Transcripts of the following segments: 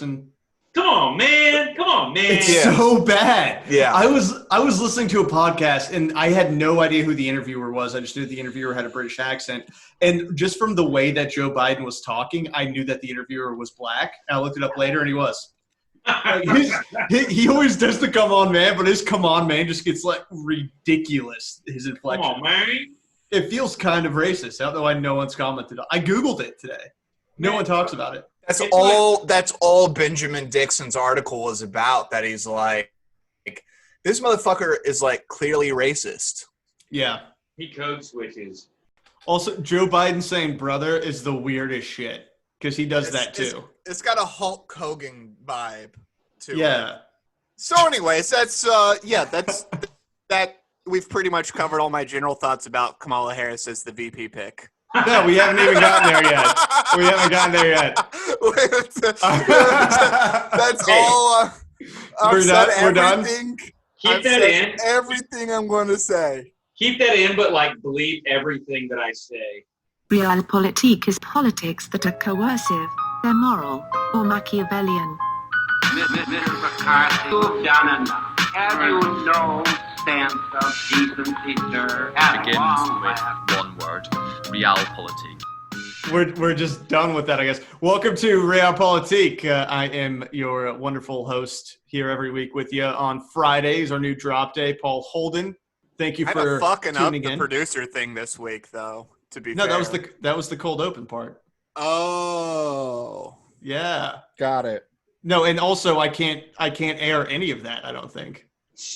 Come on, man. It's so bad. Yeah. I was listening to a podcast and I had no idea who the interviewer was. I just knew the interviewer had a British accent. And just from the way that Joe Biden was talking, I knew that the interviewer was black. And I looked it up later and he was. Like he always does the come on, man, but his come on, man just gets like ridiculous, his inflection. Come on, man. It feels kind of racist. I don't know why no one's commented on. I Googled it today. No one talks about it. That's all Benjamin Dixon's article is about, that he's like, this motherfucker is like clearly racist. Yeah. He code switches. Also, Joe Biden saying brother is the weirdest shit because he does that too. It's got a Hulk Hogan vibe to it. Yeah. So anyways, that's that. We've pretty much covered all my general thoughts about Kamala Harris as the VP pick. No, we haven't even gotten there yet. That's all. We're done. Keep that in. Everything I'm going to say. Keep that in, but like believe everything that I say. Realpolitik is politics that are coercive, immoral, or Machiavellian. Mr. McCarthy, you've done enough. Have you no sense of decency, sir? Begins with one word: Realpolitik. We're just done with that, I guess. Welcome to Realpolitik. I am your wonderful host here every week with you on Fridays, our new drop day. Paul Holden, thank you for fucking up tuning the in. Producer thing this week, though. To be no, fair. that was the cold open part. Oh, yeah, got it. No, and also I can't air any of that. I don't think.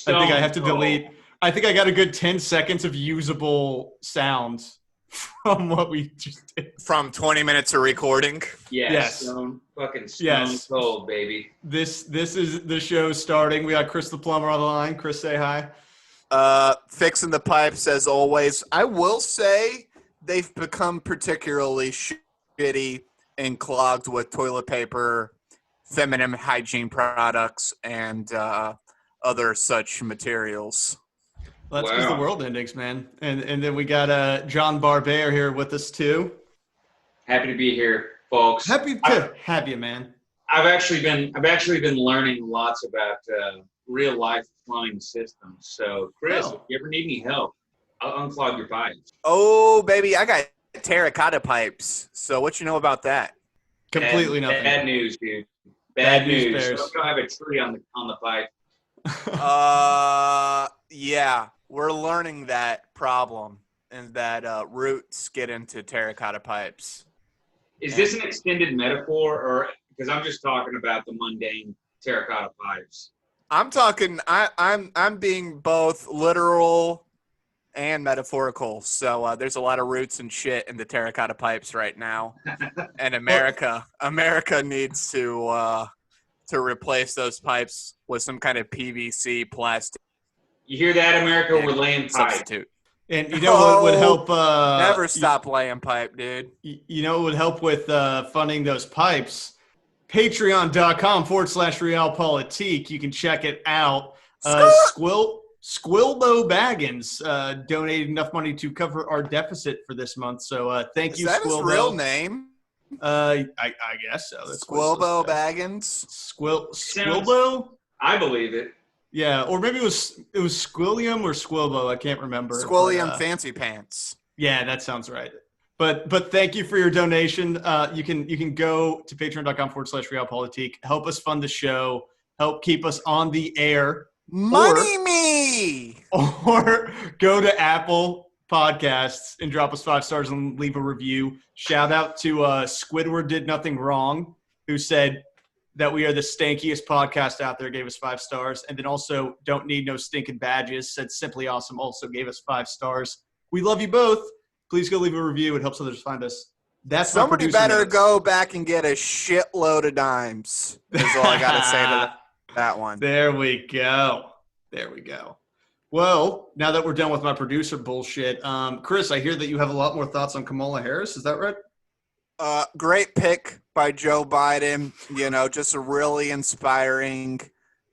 I think I have to delete. I think I got a good 10 seconds of usable sound from what we just did. From 20 minutes of recording. Yes. Stone cold, baby. This is the show starting. We got Chris the plumber on the line. Chris, say hi. Fixing the pipes as always. I will say they've become particularly shitty and clogged with toilet paper, feminine hygiene products, and other such materials. Well, that's because the world endings, man. And then we got John Barbera here with us too. Happy to be here, folks. Happy to have you, man. I've actually been learning lots about real life plumbing systems. So, Chris, if you ever need any help, I'll unclog your pipes. Oh, baby, I got terracotta pipes. So what you know about that? Completely nothing. Bad news, dude. Bad news. Bears. Don't have a tree on the pipe. Yeah, we're learning that problem and that roots get into terracotta pipes. Is this an extended metaphor, or because I'm just talking about the mundane terracotta pipes? I'm talking. I'm being both literal and metaphorical. So there's a lot of roots and shit in the terracotta pipes right now, and America needs to replace those pipes with some kind of PVC plastic. You hear that, America? We're laying pipe. Substitute. And you know what would help? Never stop laying pipe, dude. You know what would help with funding those pipes? Patreon.com/Realpolitik. You can check it out. Squilbo Baggins donated enough money to cover our deficit for this month. So thank you, Is that Squilbo. his real name? I guess so. That's Squilbo Baggins. Squilbo. I believe it. Yeah, or maybe it was Squilliam or Squilbo. I can't remember. Squilliam Fancy Pants. Yeah, that sounds right. But thank you for your donation. You can go to patreon.com/Realpolitik. Help us fund the show. Help keep us on the air. Me. Or go to Apple Podcasts and drop us 5 stars and leave a review. Shout out to Squidward Did Nothing Wrong, who said that we are the stankiest podcast out there, gave us 5 stars. And then also Don't Need No Stinking Badges said Simply Awesome, also gave us 5 stars. We love you both. Please go leave a review. It helps others find us. That's somebody better go back and get a shitload of dimes. Is all I got to say to that one. There we go. Well, now that we're done with my producer bullshit, Chris, I hear that you have a lot more thoughts on Kamala Harris. Is that right? Great pick by Joe Biden. You know, just a really inspiring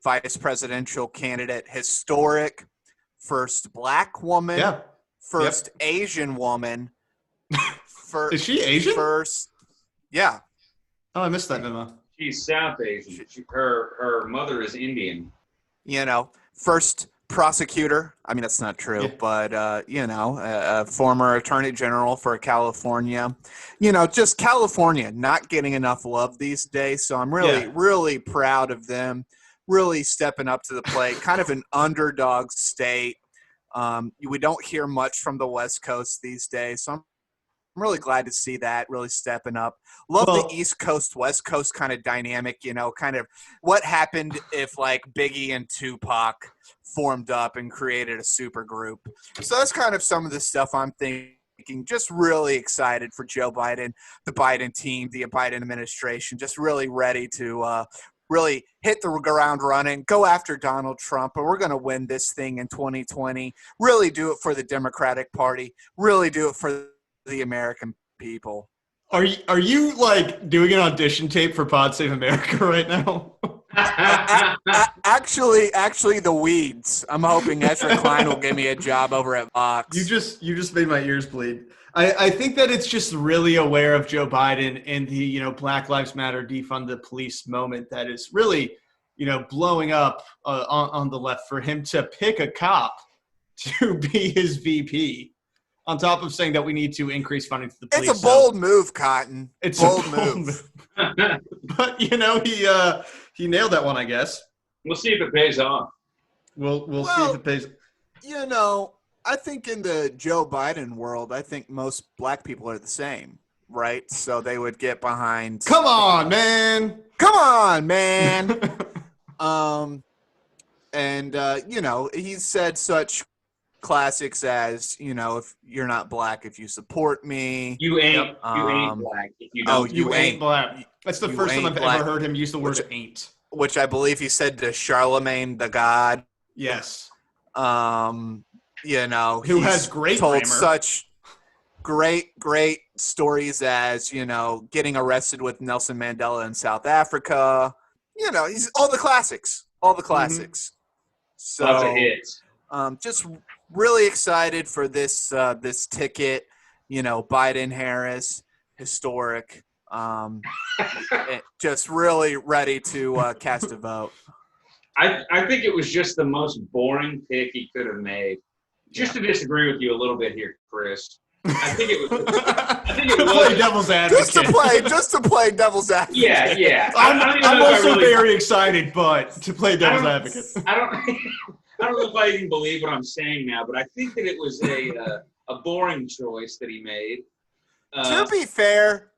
vice presidential candidate. Historic. First black woman. Yeah. First Asian woman. Is she Asian? First. Yeah. Oh, I missed that memo. She's South Asian. Her mother is Indian. First prosecutor. I mean, that's not true, but, a former attorney general for California. Just California not getting enough love these days. So I'm really proud of them, really stepping up to the plate, kind of an underdog state. We don't hear much from the West Coast these days. So I'm really glad to see that really stepping up. Love the East Coast, West Coast kind of dynamic, kind of what happened if like Biggie and Tupac formed up and created a super group. So that's kind of some of the stuff I'm thinking. Just really excited for Joe Biden, the Biden team, the Biden administration, just really ready to really hit the ground running, go after Donald Trump, and we're going to win this thing in 2020. Really do it for the Democratic Party. Really do it for the American people. Are you like doing an audition tape for Pod Save America right now? Actually, the Weeds. I'm hoping Ezra Klein will give me a job over at Vox. You just made my ears bleed. I think that it's just really aware of Joe Biden and the Black Lives Matter defund the police moment that is really blowing up on the left for him to pick a cop to be his VP. On top of saying that we need to increase funding to the police. It's a bold move, Cotton. It's bold a bold move. But he nailed that one, I guess. We'll see if it pays off. We'll see if it pays. I think in the Joe Biden world, I think most black people are the same, right? So they would get behind. Come on, man. He's said such classics as, if you're not black, if you support me. You ain't black if you don't. You ain't black. That's the first time I've ever heard him use the word ain't. Which I believe he said to Charlemagne the God. Yes. Who has great told grammar. Such great stories as, getting arrested with Nelson Mandela in South Africa. He's all the classics. Mm-hmm. So, lots of hits. Just really excited for this ticket, Biden Harris, historic. Just really ready to cast a vote. I think it was just the most boring pick he could have made. Just to disagree with you a little bit here, Chris. I think it was. To play devil's advocate. Just to play devil's advocate. Yeah. I'm also very excited, but to play devil's advocate. I don't know if I even believe what I'm saying now, but I think that it was a boring choice that he made. To be fair,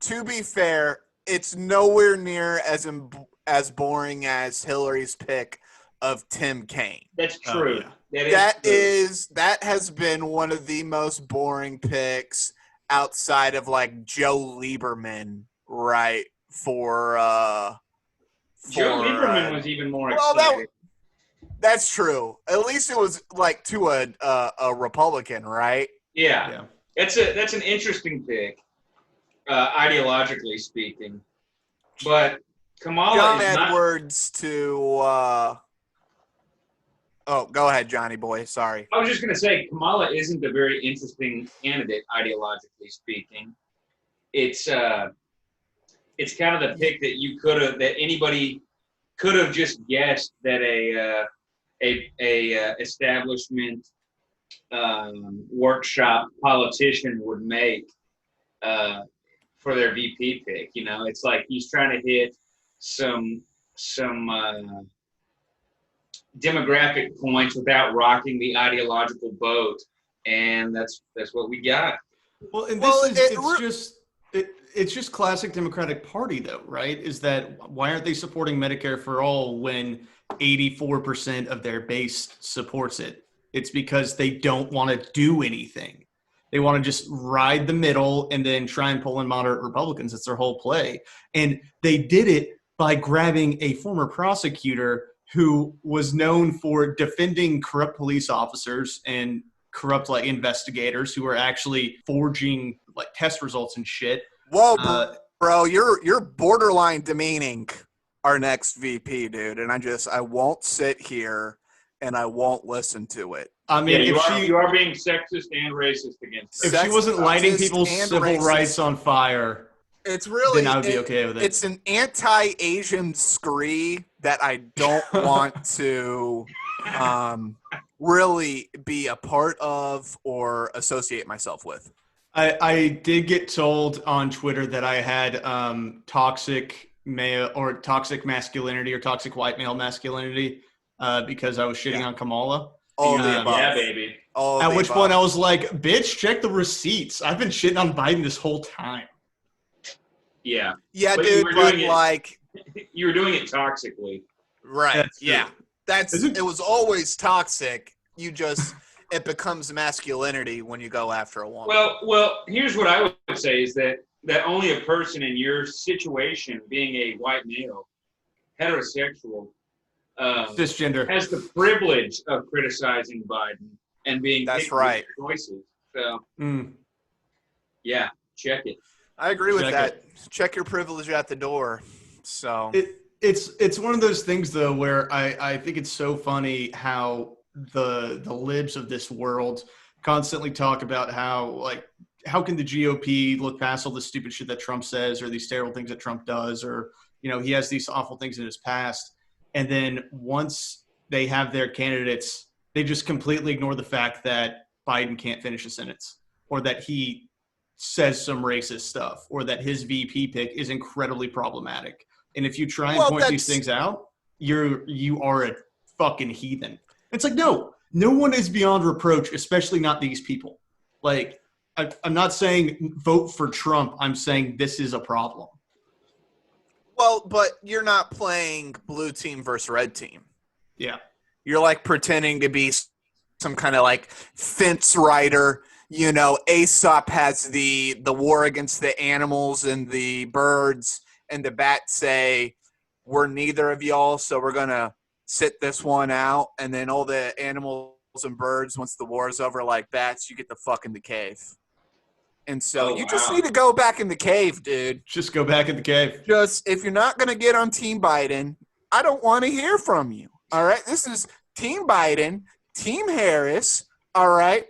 it's nowhere near as boring as Hillary's pick of Tim Kaine. That's true. That has been one of the most boring picks outside of like Joe Lieberman, right? Joe Lieberman was even more exciting. That's true. At least it was like to a Republican, right? Yeah. That's an interesting pick, ideologically speaking. But Kamala John is Edwards to. Go ahead, Johnny boy. Sorry. I was just going to say Kamala isn't a very interesting candidate, ideologically speaking. It's kind of the pick that anybody could have just guessed that a establishment workshop politician would make for their VP pick. It's like he's trying to hit some demographic points without rocking the ideological boat, and that's what we got. Well, and it's just classic Democratic Party, though, right? Is that why aren't they supporting Medicare for all when 84% of their base supports it? It's because they don't want to do anything. They want to just ride the middle and then try and pull in moderate Republicans. It's their whole play. And they did it by grabbing a former prosecutor who was known for defending corrupt police officers and corrupt investigators who were actually forging test results and shit. Whoa, bro, you're borderline demeaning our next VP, dude. And I won't sit here and I won't listen to it. I mean, you are being sexist and racist against her. If she wasn't lighting people's civil rights on fire, It's really then I would be okay with it. It's an anti-Asian scree that I don't want to really be a part of or associate myself with. I did get told on Twitter that I had toxic male or toxic masculinity or toxic white male masculinity because I was shitting on Kamala. All the above. Yeah, baby. All At the which above. point I was like, bitch, check the receipts. I've been shitting on Biden this whole time. Yeah. Yeah, But dude, but like you were doing it toxically. right. That's true. Yeah. It was always toxic. It becomes masculinity when you go after a woman. Well, here's what I would say is that only a person in your situation, being a white male, heterosexual, Cisgender. has the privilege of criticizing Biden and being That's picky with right. their choices. So, Mm. yeah, check it. I agree with Check that. Check your privilege at the door. So It's one of those things though where I think it's so funny how the libs of this world constantly talk about how can the GOP look past all the stupid shit that Trump says or these terrible things that Trump does or he has these awful things in his past, and then once they have their candidates, they just completely ignore the fact that Biden can't finish a sentence or that he says some racist stuff or that his VP pick is incredibly problematic. And if you try and point these things out, you are a fucking heathen. It's like, no one is beyond reproach, especially not these people. Like, I'm not saying vote for Trump. I'm saying this is a problem. well, but you're not playing blue team versus red team. Yeah. You're like pretending to be some kind of like fence rider. Aesop has the war against the animals and the birds, and the bats say, we're neither of y'all, so we're going to sit this one out. And then all the animals and birds, once the war is over, like bats, you get the fuck in the cave. And so you just need to go back in the cave, dude. Just go back in the cave. Just, if you're not going to get on Team Biden, I don't want to hear from you. All right? This is Team Biden, Team Harris. All right?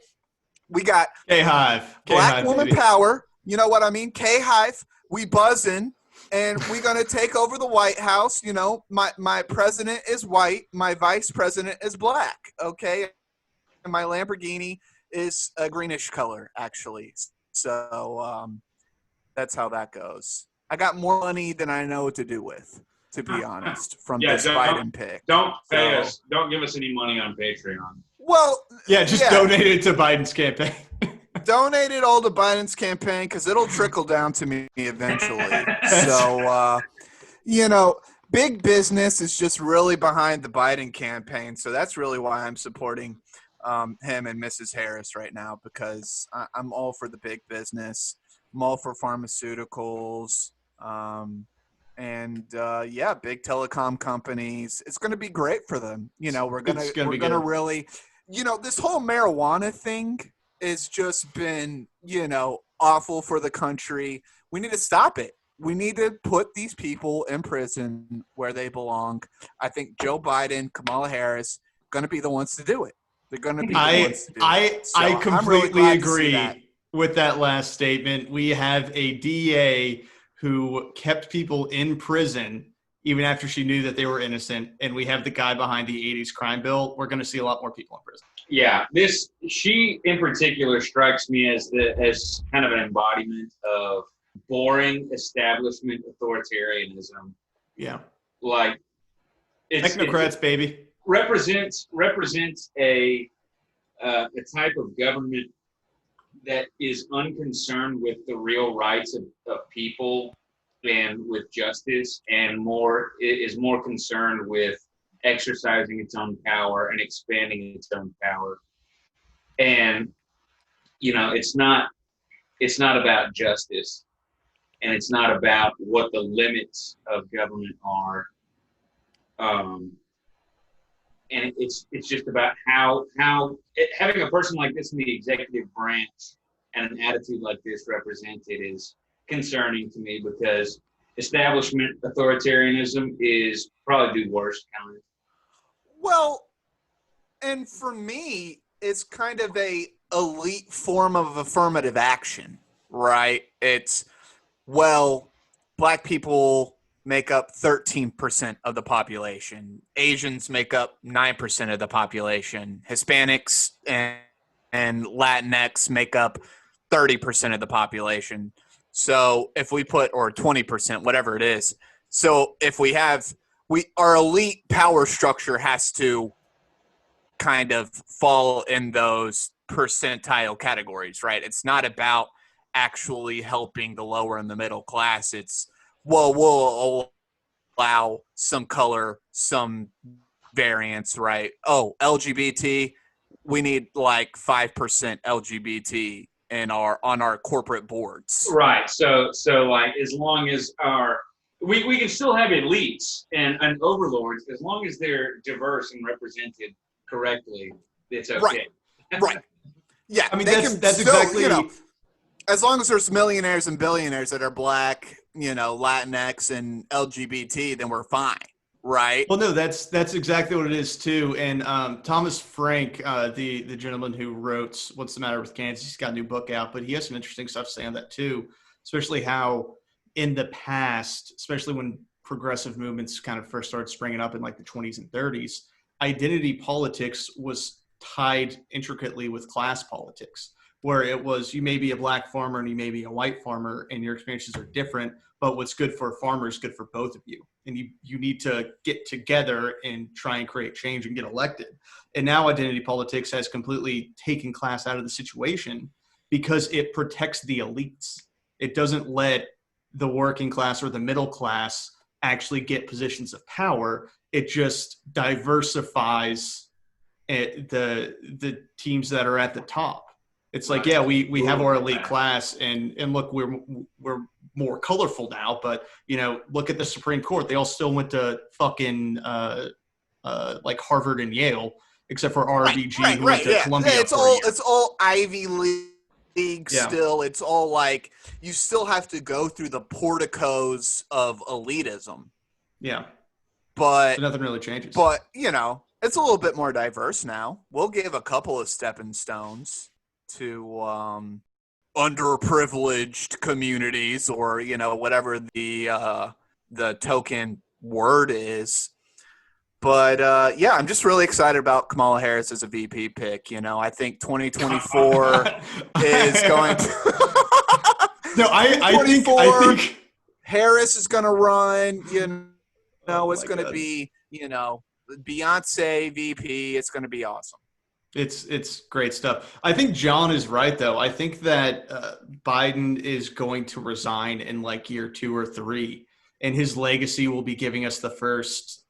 We got KHive. Black KHive, woman baby. power. You know what I mean? KHive. We buzzing. And we're going to take over the White House. My president is white. My vice president is black. Okay? And my Lamborghini is a greenish color, actually. So that's how that goes. I got more money than I know what to do with, to be honest, from this Biden pick. Don't pay us. Don't give us any money on Patreon. Well, just donate it to Biden's campaign. Donate it all to Biden's campaign because it'll trickle down to me eventually. So, big business is just really behind the Biden campaign. So that's really why I'm supporting him and Mrs. Harris right now, because I'm all for the big business. I'm all for pharmaceuticals. Big telecom companies. It's going to be great for them. We're going to really, this whole marijuana thing has just been, awful for the country. We need to stop it. We need to put these people in prison where they belong. I think Joe Biden, Kamala Harris, going to be the ones to do it. They're going to be the ones to do it. So I completely agree that. with that last statement. We have a DA who kept people in prison even after she knew that they were innocent, and we have the guy behind the 80s crime bill. We're going to see a lot more people in prison. Yeah, she in particular strikes me as kind of an embodiment of boring establishment authoritarianism. Yeah, like technocrats, baby. Represents a type of government that is unconcerned with the real rights of people and with justice, and is more concerned with exercising its own power and expanding its own power. And it's not about justice, and it's not about what the limits of government are. And it's just about how having a person like this in the executive branch and an attitude like this represented is concerning to me, because establishment authoritarianism is probably the worst kind. Well, and for me, it's kind of a elite form of affirmative action, right? It's well, black people make up 13% of the population. Asians make up 9% of the population. Hispanics and Latinx make up 30% of the population. So if we put, or 20%, whatever it is. So if our elite power structure has to kind of fall in those percentile categories, right? It's not about actually helping the lower and the middle class. It's, well, we'll allow some color, some variance, right? Oh, LGBT, we need like 5% LGBT on our corporate boards. Right. So like as long as we can still have elites and overlords as long as they're diverse and represented correctly, it's okay. Right. Yeah. I mean, they that's exactly, as long as there's millionaires and billionaires that are black, Latinx and LGBT, then we're fine. Right. Well, no, that's exactly what it is too. And Thomas Frank, the gentleman who wrote "What's the Matter with Kansas," he's got a new book out, but he has some interesting stuff to say on that too. Especially how in the past, especially when progressive movements kind of first started springing up in like the 20s and 30s, identity politics was tied intricately with class politics, where it was you may be a black farmer and you may be a white farmer, and your experiences are different. But what's good for a farmer is good for both of you. And you need to get together and try and create change and get elected. And now identity politics has completely taken class out of the situation because it protects the elites. It doesn't let the working class or the middle class actually get positions of power. It just diversifies the teams that are at the top. It's like, yeah, we have our elite class and look, we're more colorful now, but look at the Supreme Court. They all still went to fucking like Harvard and Yale, except for RBG who went to Columbia. Yeah, it's all Ivy League still. It's all like you still have to go through the porticos of elitism. Yeah. But so nothing really changes. But it's a little bit more diverse now. We'll give a couple of stepping stones to underprivileged communities, or whatever the token word is. But I'm just really excited about Kamala Harris as a VP pick. I think 2024 is going to. No, I think Harris is going to run. It's going to be Beyonce VP. It's going to be awesome. It's great stuff. I think John is right, though. I think that Biden is going to resign in like year 2 or 3, and his legacy will be giving us the first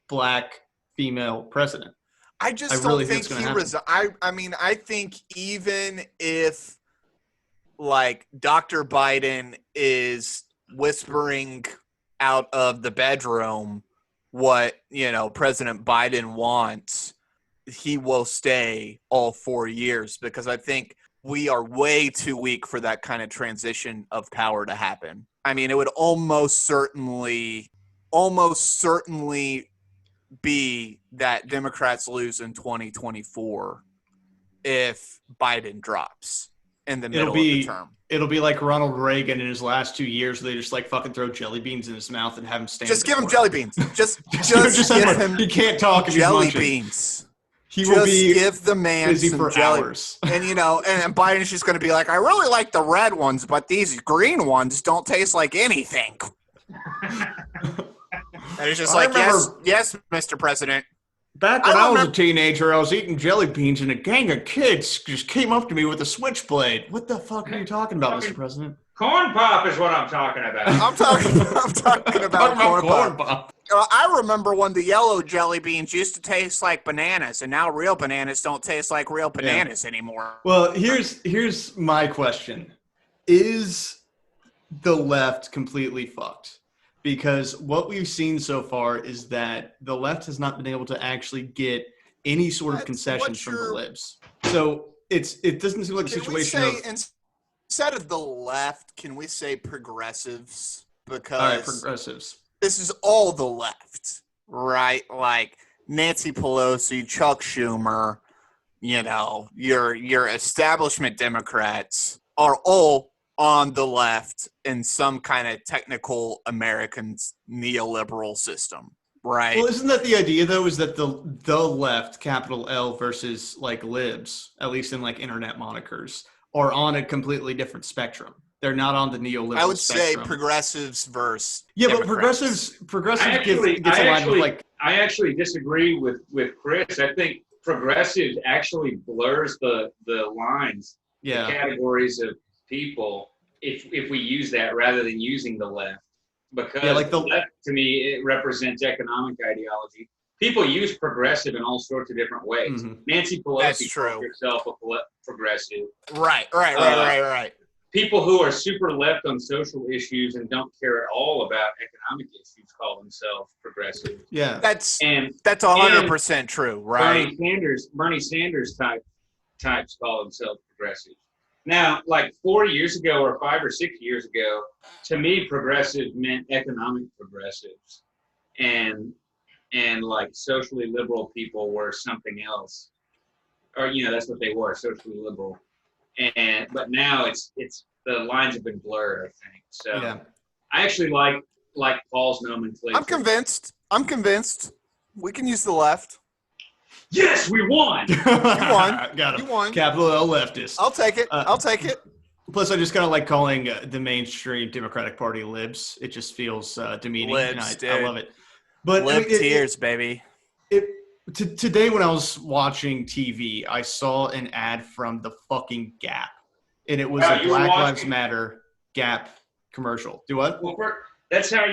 black female president. I don't think he resigns. I think even if like Dr. Biden is whispering out of the bedroom what President Biden wants, he will stay all 4 years, because I think we are way too weak for that kind of transition of power to happen. I mean, it would almost certainly be that Democrats lose in 2024 if Biden drops in the middle of the term. It'll be like Ronald Reagan in his last 2 years, where they just like fucking throw jelly beans in his mouth and have him stand. Just give him jelly beans. Just give him. He can't talk if jelly he's beans. He will be give the man busy some for jelly. hours. And and Biden's just going to be like, I really like the red ones, but these green ones don't taste like anything. And it's just yes, Mr. President. Back when I was a teenager, I was eating jelly beans, and a gang of kids just came up to me with a switchblade. What the fuck are you talking about, Mr. President? Corn pop is what I'm talking about. I'm talking about corn pop. I remember when the yellow jelly beans used to taste like bananas, and now real bananas don't taste like real bananas anymore. Well, here's my question. Is the left completely fucked? Because what we've seen so far is that the left has not been able to actually get any sort of concessions from the libs. So it doesn't seem like a situation instead of the left, can we say progressives? Because all right, progressives. This is all the left, right? Like Nancy Pelosi, Chuck Schumer, your establishment Democrats are all on the left in some kind of technical American neoliberal system, right? Well, isn't that the idea though? Is that the left, capital L, versus like libs, at least in like internet monikers, are on a completely different spectrum. They're not on the neoliberal I would say spectrum. progressives versus But Democrats. progressives gets aligned with like. I actually disagree with Chris. I think progressives actually blurs the lines, the categories of people if we use that rather than using the left. Because like the left, to me, it represents economic ideology. People use progressive in all sorts of different ways. Mhm. Nancy Pelosi calls herself a progressive. Right. People who are super left on social issues and don't care at all about economic issues call themselves progressive. Yeah, that's 100% true, right? Bernie Sanders types call themselves progressive. Now, like 4 years ago or 5 or 6 years ago, to me, progressive meant economic progressives, and like socially liberal people were something else, or that's what they were, socially liberal. But now it's the lines have been blurred, I think. So I actually like Paul's nomenclature. I'm convinced. We can use the left. Yes, we won. You won. Got him. You won. Capital L leftist. I'll take it. Plus, I just kind of like calling the mainstream Democratic Party libs. It just feels demeaning. Libs, and I love it. But lib tears, baby. Today when I was watching TV, I saw an ad from the fucking Gap, and it was a Black Lives Matter Gap commercial. Do what? Well, that's how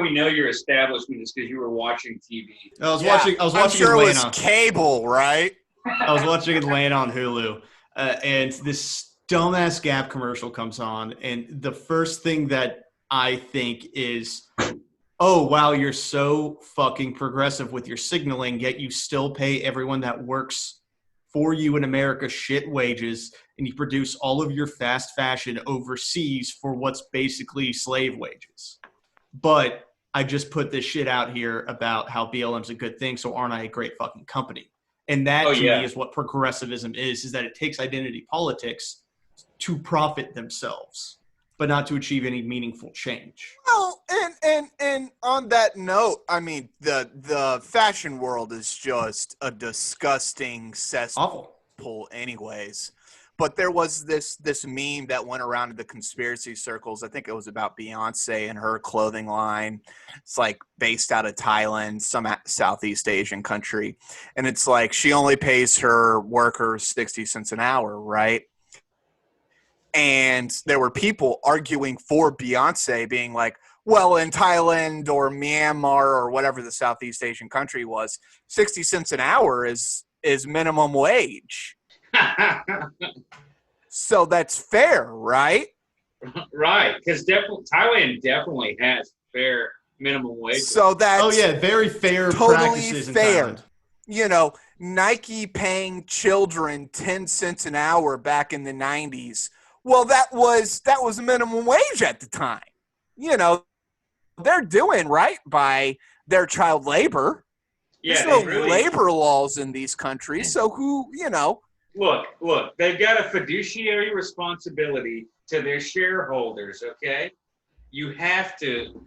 we know your establishment is because you were watching TV. I was watching. I'm sure it was cable, right? I was watching it laying on Hulu, and this dumbass Gap commercial comes on, and the first thing that I think is, oh, wow, you're so fucking progressive with your signaling, yet you still pay everyone that works for you in America shit wages, and you produce all of your fast fashion overseas for what's basically slave wages. But I just put this shit out here about how BLM's a good thing, so aren't I a great fucking company? And that, to me, is what progressivism is that it takes identity politics to profit themselves, but not to achieve any meaningful change. Well, and on that note, I mean, the fashion world is just a disgusting cesspool anyways. But there was this meme that went around in the conspiracy circles. I think it was about Beyonce and her clothing line. It's like based out of Thailand, some Southeast Asian country. And it's like she only pays her workers 60 cents an hour, right? And there were people arguing for Beyonce, being like, well, in Thailand or Myanmar or whatever the Southeast Asian country was, 60 cents an hour is minimum wage. So that's fair, right? Right, because Thailand definitely has fair minimum wage. So that's very fair totally practices fair. In Thailand. You know, Nike paying children 10 cents an hour back in the 90s. Well, that was minimum wage at the time. You know, they're doing right by their child labor. Yeah, there's no labor laws in these countries. So who, Look, they've got a fiduciary responsibility to their shareholders, okay? You have to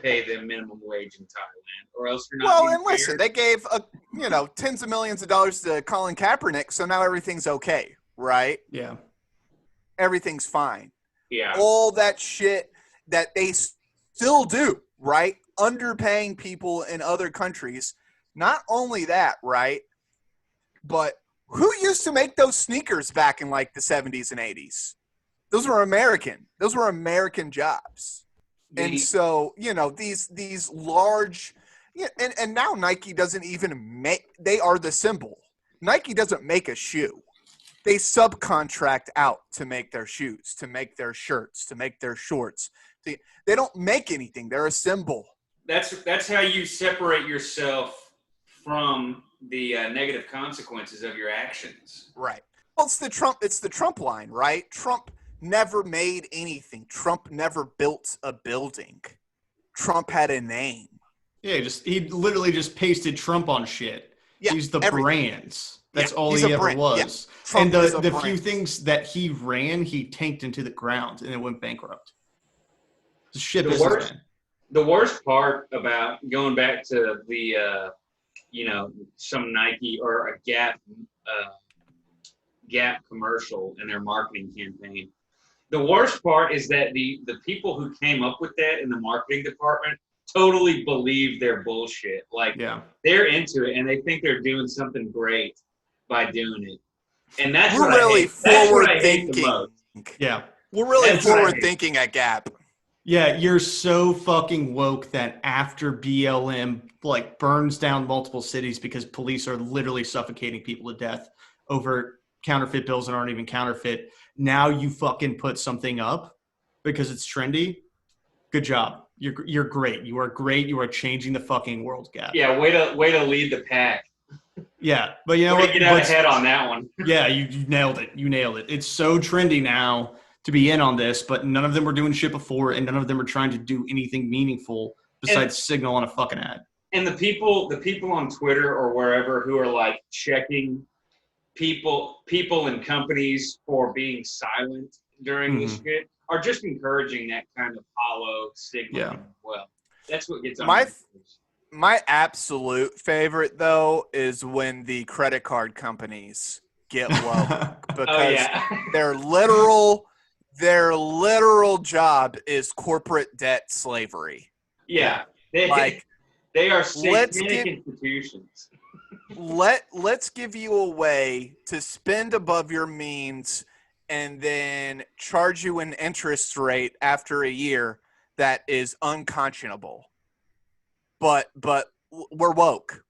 pay them minimum wage in Thailand, or else you're not. Well, and listen, they gave tens of millions of dollars to Colin Kaepernick, so now everything's okay, right? Yeah, everything's fine. Yeah, all that shit that they still do, right? Underpaying people in other countries. Not only that, right? But who used to make those sneakers back in like the 70s and 80s? Those were American. Those were American jobs. And so, these large and now Nike doesn't even make, they are the symbol. Nike doesn't make a shoe. They subcontract out to make their shoes, to make their shirts, to make their shorts. They don't make anything. They're a symbol. That's how you separate yourself from the negative consequences of your actions. Right. Well, it's the Trump line, right? Trump never made anything. Trump never built a building. Trump had a name. Yeah, he literally just pasted Trump on shit. Yeah, he's the everything. brands. That's all he's he a ever brand. Yeah. was. Trump And is a the few brand. things that he ran, he tanked into the ground and it went bankrupt. It's a shit The businessman. The worst part about going back to the, some Nike or a Gap commercial in their marketing campaign. The worst part is that the people who came up with that in the marketing department totally believe their bullshit. Like, they're into it and they think they're doing something great by doing it. And that's We're really forward thinking. Yeah. We're really forward thinking at Gap. Yeah, you're so fucking woke that after BLM like burns down multiple cities because police are literally suffocating people to death over counterfeit bills that aren't even counterfeit. Now you fucking put something up because it's trendy. Good job. You're great. You are great. You are changing the fucking world, Gap. Yeah, way to lead the pack. Yeah, but you know what? Get out ahead on that one. Yeah, you nailed it. You nailed it. It's so trendy now to be in on this, but none of them were doing shit before, and none of them are trying to do anything meaningful besides signal on a fucking ad. And the people on Twitter or wherever who are like checking people and companies for being silent during this shit are just encouraging that kind of hollow signal. Yeah. Well, that's what gets on my absolute favorite, though, is when the credit card companies get low because their literal job is corporate debt slavery. Yeah, they are satanic institutions. Let's give you a way to spend above your means and then charge you an interest rate after a year that is unconscionable. But we're woke.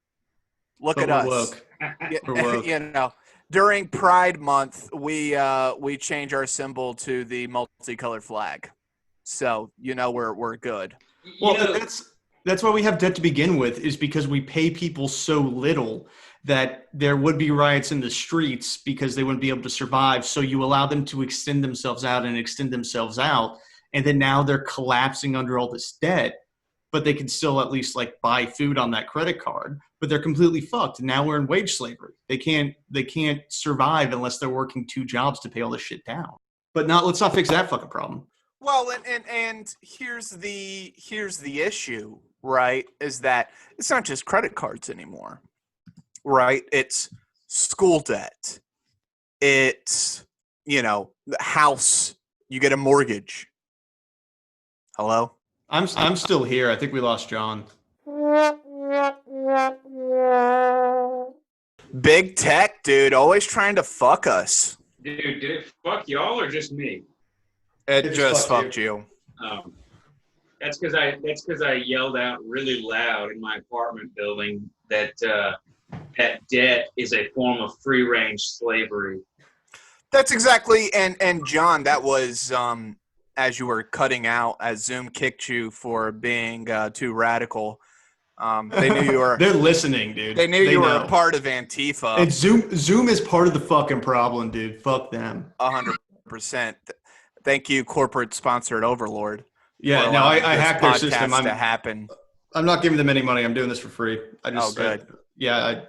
Look at us. Woke. We're woke. You know, during Pride Month, we change our symbol to the multicolored flag. So we're good. Well, that's why we have debt to begin with, is because we pay people so little that there would be riots in the streets because they wouldn't be able to survive. So you allow them to extend themselves out, and then now they're collapsing under all this debt. But they can still at least like buy food on that credit card, but they're completely fucked. Now we're in wage slavery. They can't survive unless they're working 2 jobs to pay all this shit down. But let's not fix that fucking problem. Well, and here's the issue, right? Is that it's not just credit cards anymore, right? It's school debt. It's the house. You get a mortgage. Hello? I'm still here. I think we lost John. Big tech, dude, always trying to fuck us. Dude, did it fuck y'all or just me? It just fucked you. That's because I yelled out really loud in my apartment building that that debt is a form of free range slavery. That's exactly, and John, that was as you were cutting out, as Zoom kicked you for being too radical. They knew you were. They're listening, dude. They knew you were a part of Antifa. And Zoom is part of the fucking problem, dude. Fuck them. 100%. Thank you, corporate sponsored overlord. Yeah, no, I hacked their system. I'm not giving them any money. I'm doing this for free. Good.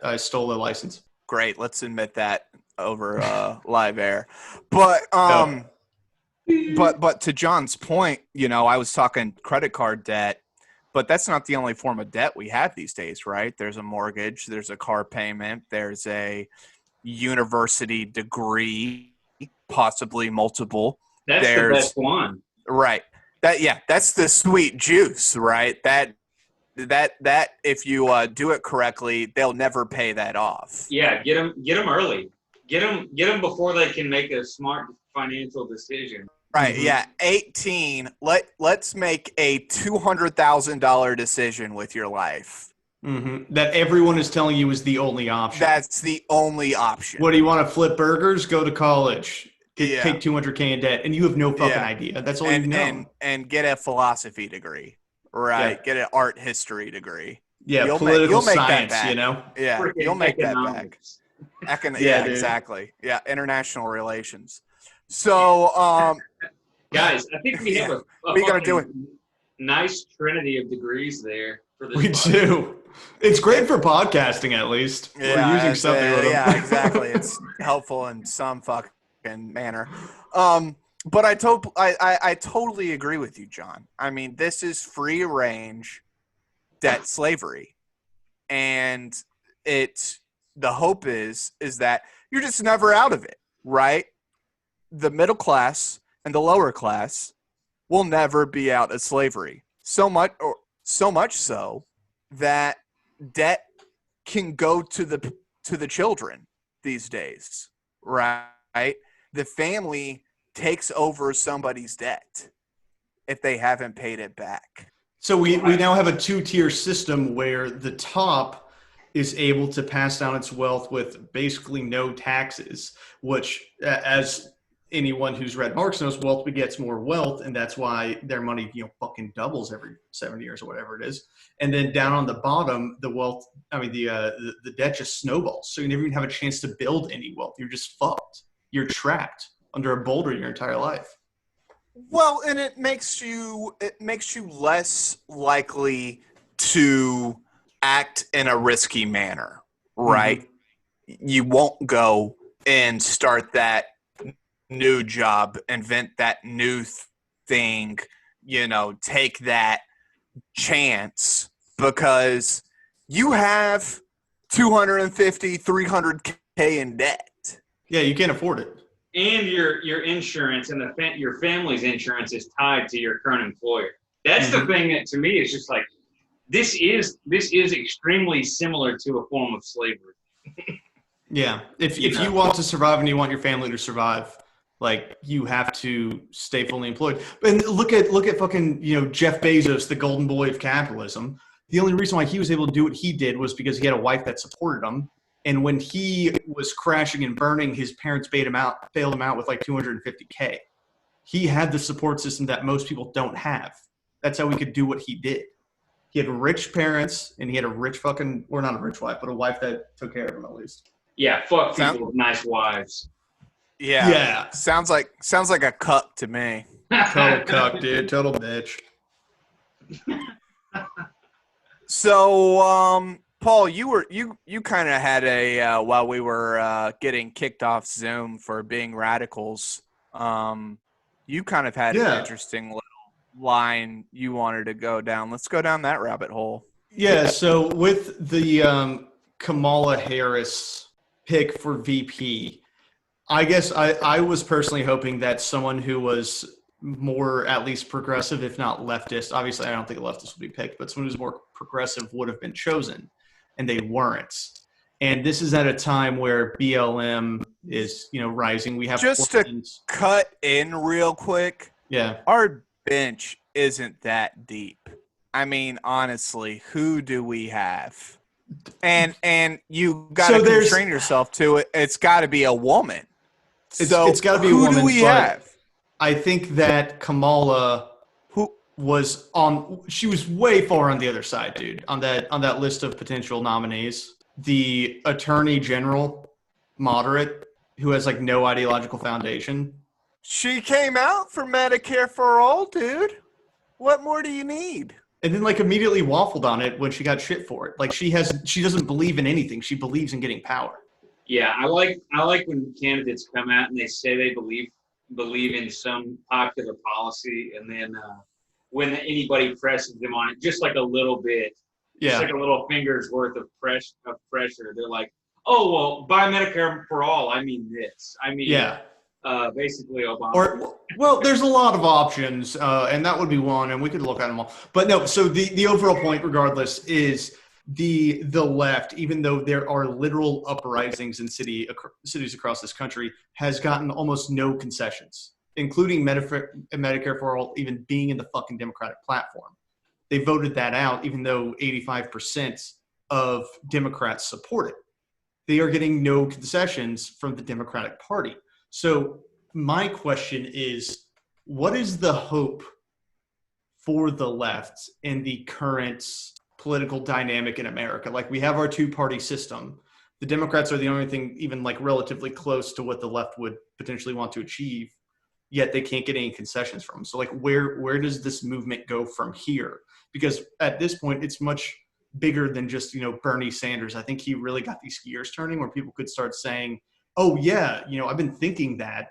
I stole their license. Great. Let's admit that over live air. But But to John's point, I was talking credit card debt, but that's not the only form of debt we have these days, right? There's a mortgage, there's a car payment, there's a university degree, possibly multiple. That's the best one. Right. That's the sweet juice, right? That if you do it correctly, they'll never pay that off. Yeah, get them early. Get them before they can make a smart financial decision. Right, yeah. 18. Let's make a $200,000 decision with your life. Mm-hmm. That everyone is telling you is the only option. That's the only option. What do you want to flip burgers? Go to college. Take $200K in debt, and you have no fucking idea. That's all you know. And get a philosophy degree, right? Yeah. Get an art history degree. Yeah, political science. Yeah, you'll make that back. Exactly. Yeah, international relations. So, guys, I think we have a do it. Nice trinity of degrees there for this. We do. It's great for podcasting, at least. We're using something with them. Yeah, exactly. It's helpful in some fucking manner. But I totally agree with you, John. I mean, this is free range debt slavery, and the hope is that you're just never out of it, right? The middle class and the lower class will never be out of slavery. So much so that debt can go to the children these days, right? The family takes over somebody's debt if they haven't paid it back. So we now have a 2-tier system where the top is able to pass down its wealth with basically no taxes, which, as anyone who's read Marx knows, wealth begets more wealth, and that's why their money, fucking doubles every 7 years or whatever it is. And then down on the bottom, the debt just snowballs. So you never even have a chance to build any wealth. You're just fucked. You're trapped under a boulder your entire life. Well, and it makes you less likely to act in a risky manner, right? Mm-hmm. You won't go and start that new job, invent that new thing, take that chance because you have $250,000, $300K in debt. Yeah, you can't afford it. And your insurance and your family's insurance is tied to your current employer. That's the thing that to me is just like this is extremely similar to a form of slavery. Yeah, if you want to survive and you want your family to survive, like you have to stay fully employed. And look at fucking Jeff Bezos, the golden boy of capitalism. The only reason why he was able to do what he did was because he had a wife that supported him. And when he was crashing and burning, his parents bailed him out with like $250K. He had the support system that most people don't have. That's how he could do what he did. He had rich parents, and he had a rich or not a rich wife, but a wife that took care of him at least. Yeah, fuck people with nice wives. Yeah. Sounds like a cuck to me. Total cuck, dude. Total bitch. So, Paul, you kind of had while we were getting kicked off Zoom for being radicals, you kind of had an interesting little line you wanted to go down. Let's go down that rabbit hole. Yeah, so with the Kamala Harris pick for VP, I guess I was personally hoping that someone who was more at least progressive, if not leftist, obviously I don't think a leftist would be picked, but someone who's more progressive would have been chosen. And they weren't. And this is at a time where BLM is, rising. We have just Portland's. To cut in real quick. Yeah, our bench isn't that deep. I mean, honestly, who do we have? And you got to constrain yourself to it. It's got to be a woman. It's got to be a woman. Who do we have? I think that Kamala, she was way far on the other side, dude, on that list of potential nominees. The attorney general, moderate, who has like no ideological foundation. She came out for Medicare for all, dude. What more do you need? And then like immediately waffled on it when she got shit for it. Like she doesn't believe in anything. She believes in getting power. Yeah, I like when candidates come out and they say they believe in some popular policy, and then when anybody presses them on it, just like a little bit, just like a little finger's worth of pressure, they're like, oh, well, buy Medicare for all. I mean this. I mean, basically Obama. Well, there's a lot of options, and that would be one, and we could look at them all. But no, so the overall point, regardless, is the left, even though there are literal uprisings in cities across this country, has gotten almost no concessions, including Medicare for all even being in the fucking Democratic platform. They voted that out, even though 85% of Democrats support it. They are getting no concessions from the Democratic Party. So my question is, what is the hope for the left in the current political dynamic in America? Like, we have our two-party system. The Democrats are the only thing even like relatively close to what the left would potentially want to achieve, yet they can't get any concessions from them. So like, where does this movement go from here? Because at this point, it's much bigger than just, Bernie Sanders. I think he really got these gears turning where people could start saying, oh yeah, I've been thinking that,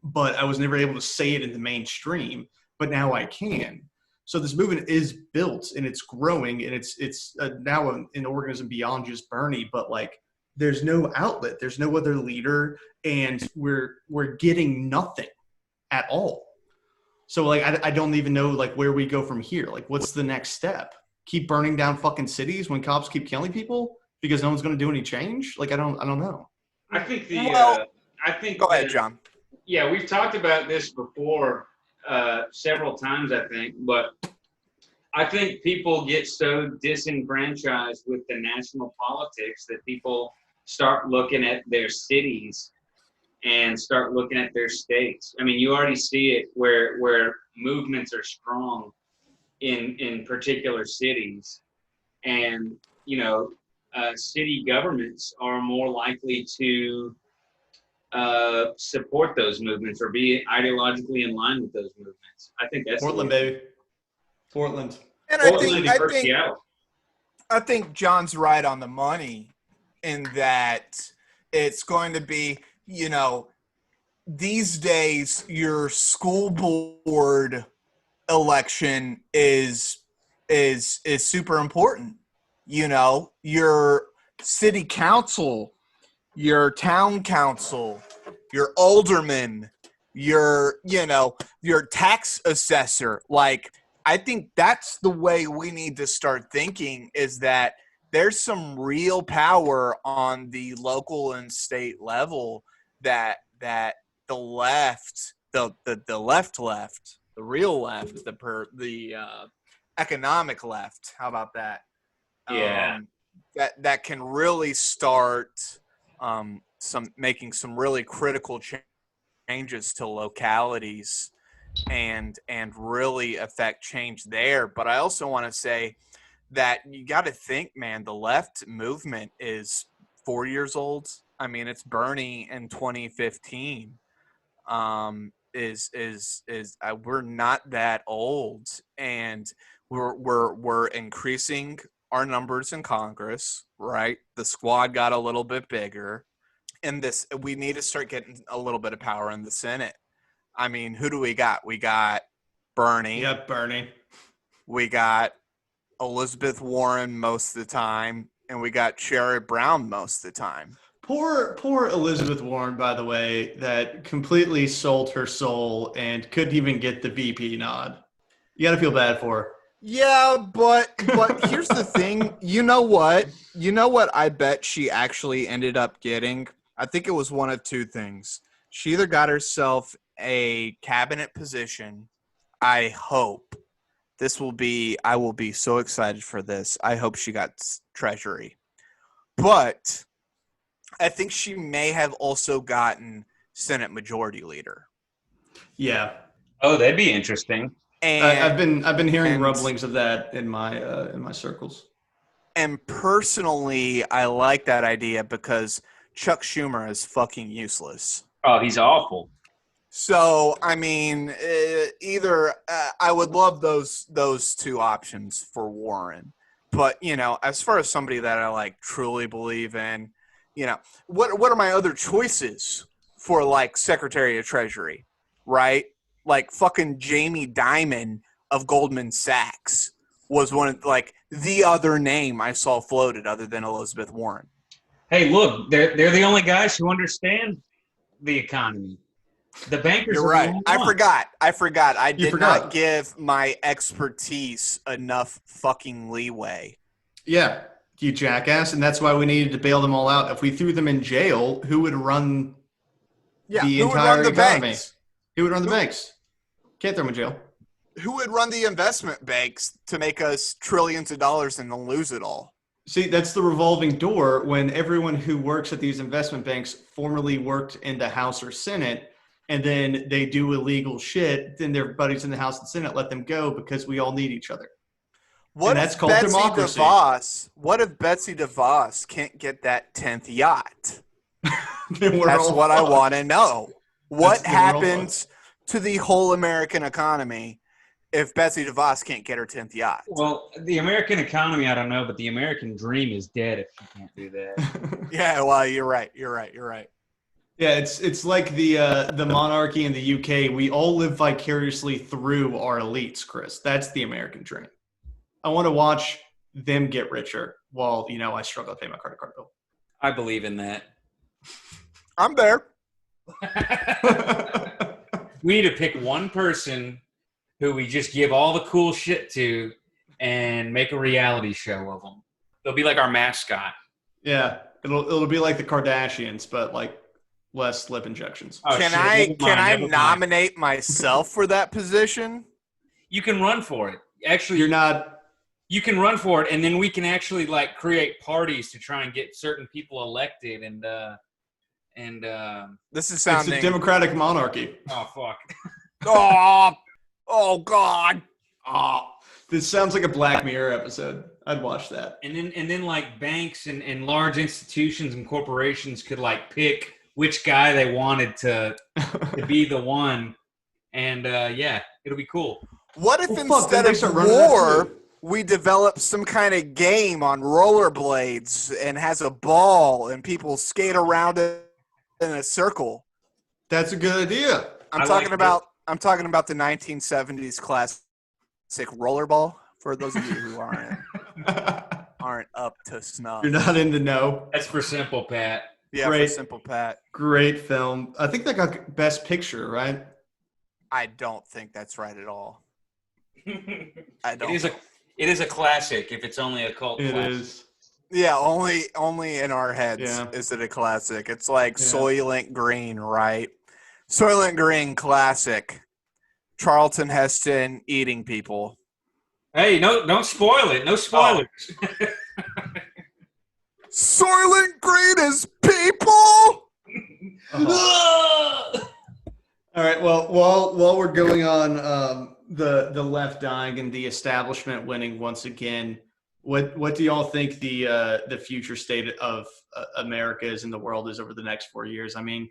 but I was never able to say it in the mainstream, but now I can. So this movement is built and it's growing, and it's now an organism beyond just Bernie, but like there's no outlet, there's no other leader, and we're getting nothing at all. So like I don't even know like where we go from here. Like what's the next step? Keep burning down fucking cities when cops keep killing people because no one's going to do any change? Like I don't know. I think Go ahead, John. Yeah, we've talked about this before several times, I think, but I think people get so disenfranchised with the national politics that people start looking at their cities and start looking at their states. I mean, you already see it where movements are strong in particular cities, and city governments are more likely to support those movements or be ideologically in line with those movements. I think that's Portland, baby. Portland. And I think John's right on the money in that it's going to be, these days your school board election is super important. Your city council, your town council, your alderman, your tax assessor. Like, I think that's the way we need to start thinking, is that there's some real power on the local and state level that the left, the real left, the economic left. How about that? Yeah. That can really start making some really critical changes to localities and really affect change there. But I also want to say that you got to think, man, the left movement is 4 years old. I mean, it's Bernie in 2015. We're not that old, and we're increasing our numbers in Congress, right? The squad got a little bit bigger, and we need to start getting a little bit of power in the Senate. I mean, who do we got? We got Bernie. Yeah, Bernie. We got Elizabeth Warren most of the time, and we got Sherrod Brown most of the time. Poor Elizabeth Warren, by the way, that completely sold her soul and couldn't even get the VP nod. You got to feel bad for her. Yeah, but here's the thing. You know what I bet she actually ended up getting? I think it was one of two things. She either got herself a cabinet position. I hope I will be so excited for this. I hope she got Treasury. But I think she may have also gotten Senate Majority Leader. Yeah. Oh, that'd be interesting. And I've been hearing rumblings of that in my circles. And personally, I like that idea because Chuck Schumer is fucking useless. Oh, he's awful. So, I mean, I would love those two options for Warren. But, as far as somebody that I like truly believe in, what are my other choices for like Secretary of Treasury, right? Like fucking Jamie Dimon of Goldman Sachs was one of like the other name I saw floated other than Elizabeth Warren. Hey, look, they're the only guys who understand the economy. The bankers. You're right. I forgot. I did not give my expertise enough fucking leeway. Yeah, you jackass, and that's why we needed to bail them all out. If we threw them in jail, who would run the entire economy? Banks? Who would run the banks? Can't throw them in jail. Who would run the investment banks to make us trillions of dollars and then lose it all? See, that's the revolving door. When everyone who works at these investment banks formerly worked in the House or Senate, and then they do illegal shit, then their buddies in the House and Senate let them go because we all need each other. What that's if called Betsy democracy. What if Betsy DeVos can't get that 10th yacht? That's what I want to know. What happens to the whole American economy if Betsy DeVos can't get her 10th yacht. Well, the American economy, I don't know, but the American dream is dead if she can't do that. Yeah, well, you're right. You're right. Yeah, it's like the monarchy in the UK. We all live vicariously through our elites, Chris. That's the American dream. I want to watch them get richer while, I struggle to pay my credit card bill. I believe in that. I'm there. We need to pick one person who we just give all the cool shit to and make a reality show of them. They'll be like our mascot. Yeah, it'll be like the Kardashians, but like less lip injections. Oh, Can shit, I never mind. nominate myself for that position? You can run for it. Actually, You're not. You can run for it, and then we can actually like create parties to try and get certain people elected. And This is It's sounding. a democratic monarchy. oh fuck. Oh God. Oh, this sounds like a Black Mirror episode. I'd watch that. And then like banks and large institutions and corporations could like pick which guy they wanted to be the one, and it'll be cool. What if Well, fuck, then instead they of start running that war, too. we develop some kind of game on rollerblades and has a ball and people skate around it in a circle? That's a good idea. I'm talking about the 1970s classic rollerball. For those of you who aren't up to snuff. You're not in the know. That's for simple, Pat. Yeah, Great. for Simple Pat. Great film. I think that got Best Picture, right? I don't think that's right at all. I don't. It is a classic if it's only a cult It classic. is. Yeah, only in our heads Yeah. is it a classic. It's like Yeah. Soylent Green, right? Soylent Green classic. Charlton Heston eating people. Hey, no, don't spoil it. No spoilers. Soylent Green is people. All right. Well, while we're going on the left dying and the establishment winning once again, what do y'all think the future state of America is in the world is over the next 4 years? I mean,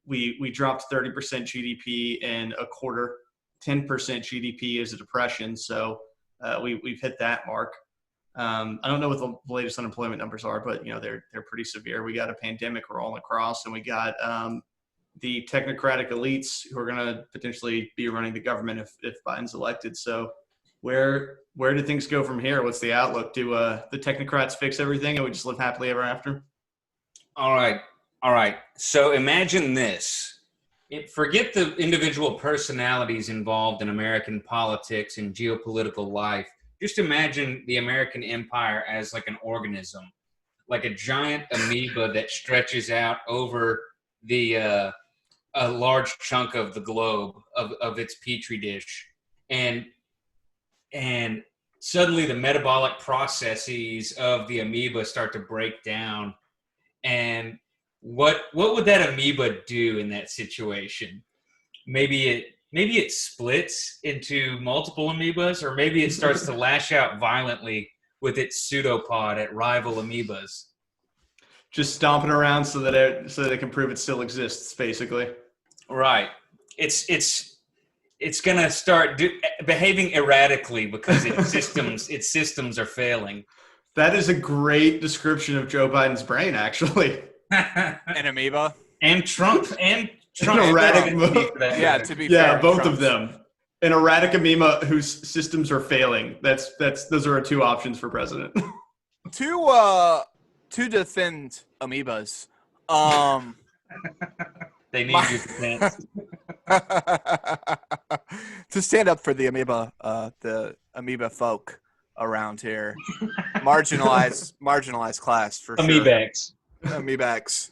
we dropped 30% GDP in a quarter. 10% GDP is a depression, so we've hit that mark. I don't know what the latest unemployment numbers are, but they're pretty severe. We got a pandemic rolling across, and we got the technocratic elites who are going to potentially be running the government if Biden's elected. So where do things go from here? What's the outlook? Do the technocrats fix everything and we just live happily ever after? All right. So imagine this. Forget the individual personalities involved in American politics and geopolitical life. Just imagine the American empire as like an organism, like a giant amoeba that stretches out over a large chunk of the globe of its petri dish, and suddenly the metabolic processes of the amoeba start to break down. And what would that amoeba do in that situation? Maybe it splits into multiple amoebas, or maybe it starts to lash out violently with its pseudopod at rival amoebas. Just stomping around so that it can prove it still exists, basically. Right. It's gonna start behaving erratically because its systems are failing. That is a great description of Joe Biden's brain, actually. An amoeba. And Trump. An erratic Yeah, to be Yeah, fair, both Trump's- of them. An erratic amoeba whose systems are failing. Those are our two options for president. To defend amoebas. They need your defense. To stand up for the amoeba folk around here. Marginalized class for sure. Amoebax. Amoebax.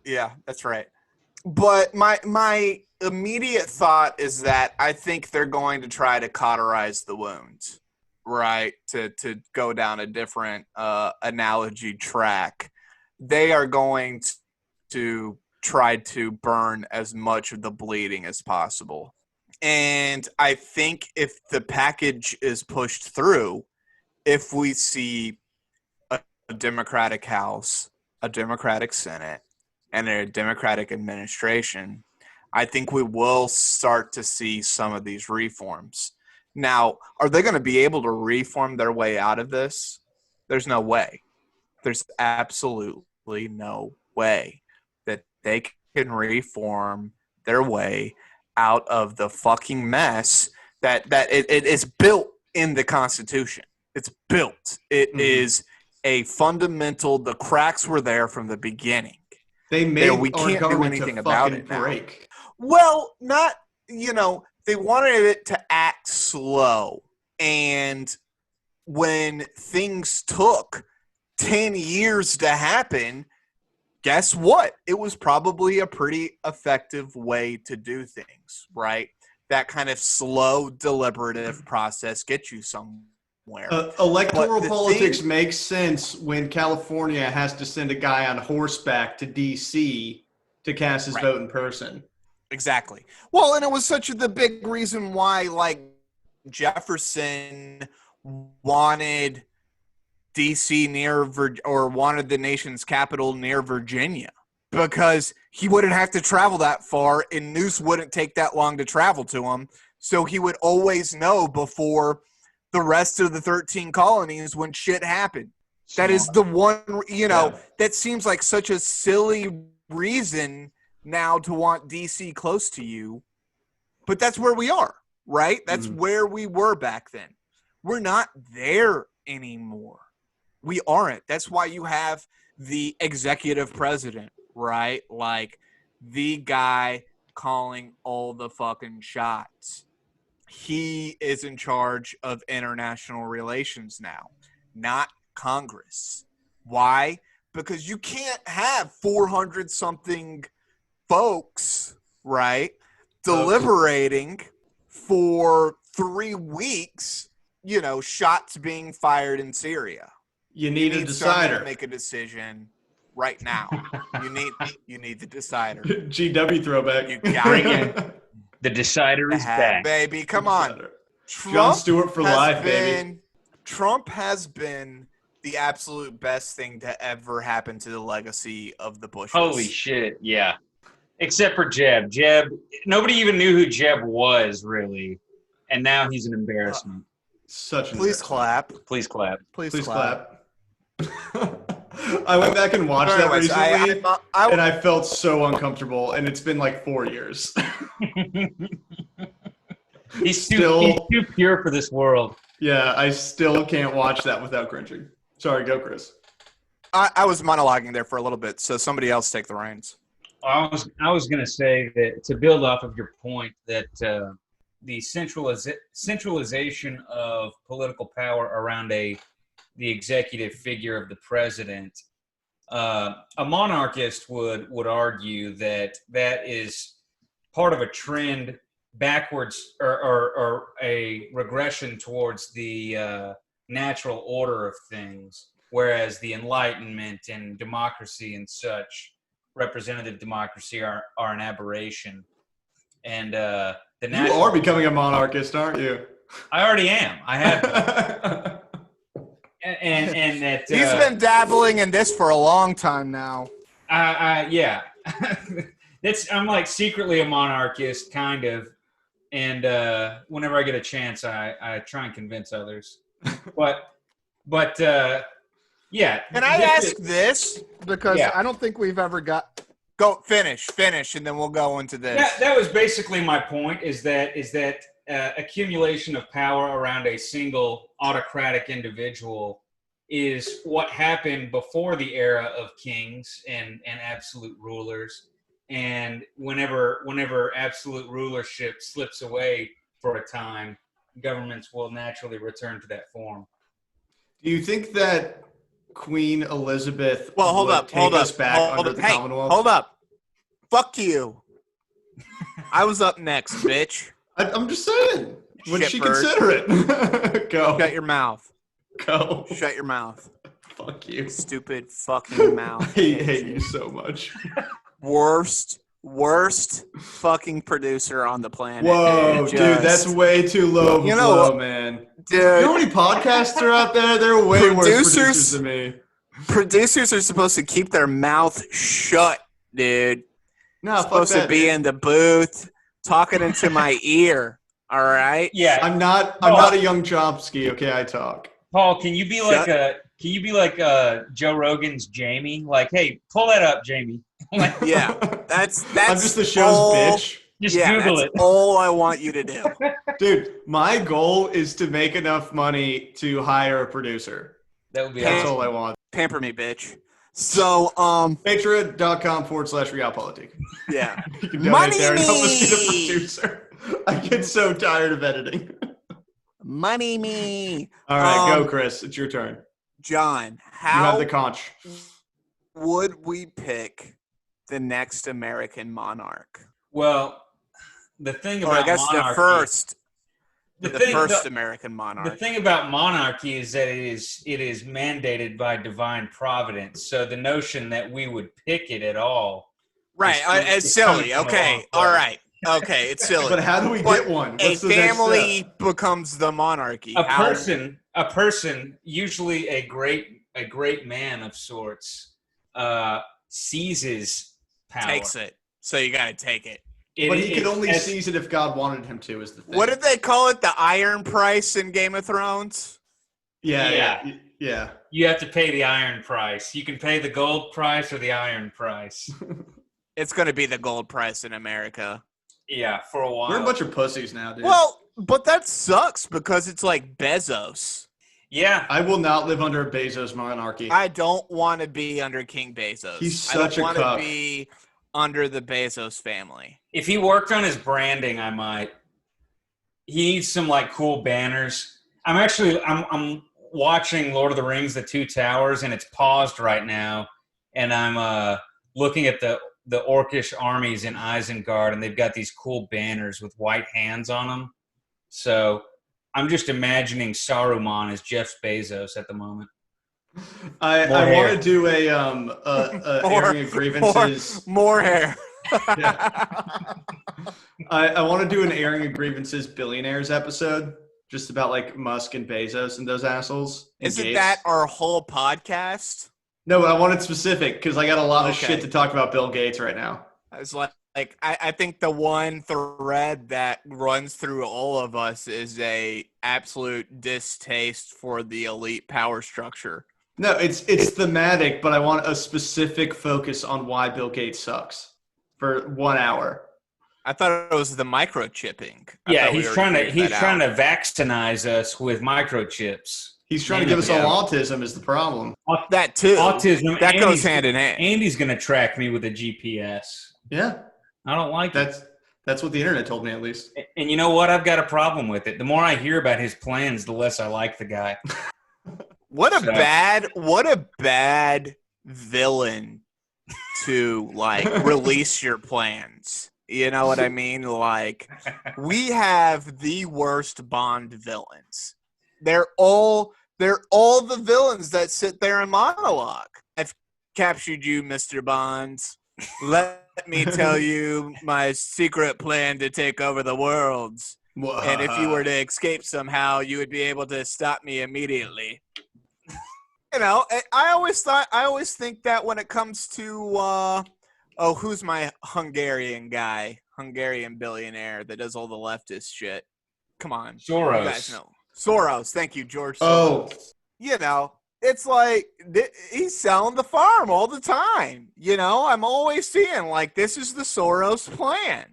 Yeah, that's right. But my immediate thought is that I think they're going to try to cauterize the wounds, right? To go down a different analogy track. They are going to try to burn as much of the bleeding as possible. And I think if the package is pushed through, if we see a Democratic House, a Democratic Senate, and a Democratic administration, I think we will start to see some of these reforms. Now, are they going to be able to reform their way out of this? There's no way. There's absolutely no way that they can reform their way out of the fucking mess that it is built in the Constitution. It's built. It is a fundamental. The cracks were there from the beginning. They made we our can't do government anything to about fucking it now. break. Well, not, they wanted it to act slow. And when things took 10 years to happen, guess what? It was probably a pretty effective way to do things, right? That kind of slow, deliberative process gets you somewhere. Electoral politics makes sense when California has to send a guy on horseback to D.C. to cast his vote in person. Exactly. Well, and it was such the big reason why, like, Jefferson wanted D.C. or wanted the nation's capital near Virginia, because he wouldn't have to travel that far and news wouldn't take that long to travel to him. So he would always know before the rest of the 13 colonies when shit happened. That is the one, that seems like such a silly reason now to want DC close to you, but that's where we are, right? That's where we were back then. We're not there anymore. We aren't. That's why you have the executive president, right? Like, the guy calling all the fucking shots. He is in charge of international relations now, not Congress. Why? Because you can't have 400-something folks, right, deliberating for 3 weeks, shots being fired in Syria. You need a decider. To make a decision right now. You need the decider. GW throwback. You got it. The decider is back. Baby, come on. Jon Stewart for life, baby. Trump has been the absolute best thing to ever happen to the legacy of the Bushes. Holy shit, yeah. Except for Jeb. Nobody even knew who Jeb was, really. And now he's an embarrassment. Please clap. Please clap. Please clap. I went back and watched that recently, and I felt so uncomfortable, and it's been like 4 years. He's too pure for this world. Yeah, I still can't watch that without cringing. Sorry, go, Chris. I was monologuing there for a little bit, so somebody else take the reins. I was going to say that, to build off of your point, that the centralization of political power around the executive figure of the president, a monarchist would argue that is part of a trend backwards, or a regression towards the natural order of things, whereas the Enlightenment and democracy and such, representative democracy, are an aberration. And you are becoming a monarchist, aren't you? I already am. I have. And that he's been dabbling in this for a long time now. Yeah. I'm like secretly a monarchist, kind of. And whenever I get a chance, I try and convince others. But yeah. Can I ask this? Because I don't think we've ever got. Go finish, and then we'll go into this. That was basically my point. Is that accumulation of power around a single autocratic individual is what happened before the era of kings and absolute rulers. And whenever absolute rulership slips away for a time, governments will naturally return to that form. Do you think that Queen Elizabeth hold up. Fuck you. I was up next, bitch. I'm just saying. Would she Shitbird. consider it? Go. Shut your mouth. Go. Shut your mouth. Fuck you. Stupid fucking mouth. I hate you so much. Worst fucking producer on the planet. Whoa, dude, that's way too low. You know, man. Dude, you know how many podcasts are out there? They're way worse producers than me. Producers are supposed to keep their mouth shut, dude. No, fuck Supposed that, to be dude. in the booth, talking into my ear. All right. Yeah, I'm not a young Chomsky. Okay, I talk. Paul, can you be like Joe Rogan's Jamie? Like, hey, pull that up, Jamie. Yeah. That's I'm just the show's all, bitch. Just yeah, Google that's it. all I want you to do. Dude, my goal is to make enough money to hire a producer. That would be That's awesome. all I want. Pamper me, bitch. So, Patreon.com/realpolitik. yeah. You can donate Money there and help us get a me! producer. I get so tired of editing. Money me. All right, go, Chris. It's your turn. John, You how have the conch. would we pick the next American monarch? Well, the thing Or about I guess monarchy, the first the American monarch. The thing about monarchy is that it is mandated by divine providence. So the notion that we would pick it at all, Right, it's silly. Okay, all right. Okay, it's silly. But how do we But get one? a What's the next family step? becomes the monarchy. a person, usually a great man of sorts, seizes power. Takes it. So you got to take it. But he could only seize it if God wanted him to, is the thing. What did they call it? The iron price in Game of Thrones? Yeah. You have to pay the iron price. You can pay the gold price or the iron price. It's going to be the gold price in America. Yeah, for a while. We're a bunch of pussies now, dude. Well, but that sucks because it's like Bezos. Yeah. I will not live under a Bezos monarchy. I don't want to be under King Bezos. He's such a I don't want cuck. to be under the Bezos family. If he worked on his branding, I might. He needs some like cool banners. I'm watching Lord of the Rings: The Two Towers, and it's paused right now, and I'm looking at the Orcish armies in Isengard, and they've got these cool banners with white hands on them. So I'm just imagining Saruman as Jeff Bezos at the moment. I want to do a airing of grievances. More hair. I want to do an airing of grievances billionaires episode, just about like Musk and Bezos and those assholes. And Isn't Gates. that our whole podcast? No, but I wanted specific because I got a lot of Okay. shit to talk about Bill Gates right now. I was like I think the one thread that runs through all of us is a absolute distaste for the elite power structure. No, it's thematic, but I want a specific focus on why Bill Gates sucks for 1 hour. I thought it was the microchipping. Yeah, he's trying to vaccinize us with microchips. He's trying to give us all autism is the problem. That too. Autism. That goes Andy's- hand in hand. Andy's going to track me with a GPS. Yeah, I don't like it. that's what the internet told me at least. And you know what? I've got a problem with it. The more I hear about his plans, the less I like the guy. What a bad villain to like release your plans. You know what I mean? Like, we have the worst Bond villains. They're all the villains that sit there and monologue. I've captured you, Mr. Bonds. Let me tell you my secret plan to take over the worlds. And if you were to escape somehow, you would be able to stop me immediately. You know, I always think that when it comes to who's my Hungarian billionaire that does all the leftist shit? Come on, Soros. You guys know Soros. Thank you, George. Soros. Oh, You know, it's like he's selling the farm all the time. You know, I'm always seeing like this is the Soros plan.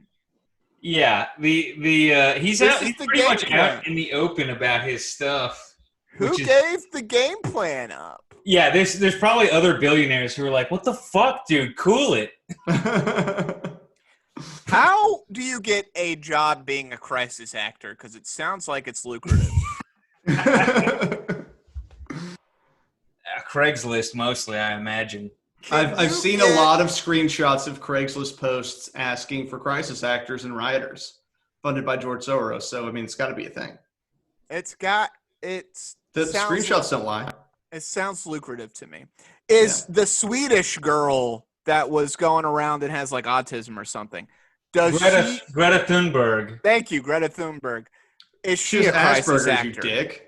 Yeah, he's pretty much game plan. out in the open about his stuff. Who gave the game plan up? Yeah, there's probably other billionaires who are like, "What the fuck, dude? Cool it." How do you get a job being a crisis actor? Because it sounds like it's lucrative. Craigslist mostly, I imagine. I've seen a lot of screenshots of Craigslist posts asking for crisis actors and rioters funded by George Soros. So I mean, it's got to be a thing. The screenshots don't lie. It sounds lucrative to me. Is the Swedish girl that was going around and has like autism or something? Greta Thunberg. Thank you, Greta Thunberg. Is she She's a crisis Asperger's, actor? you dick.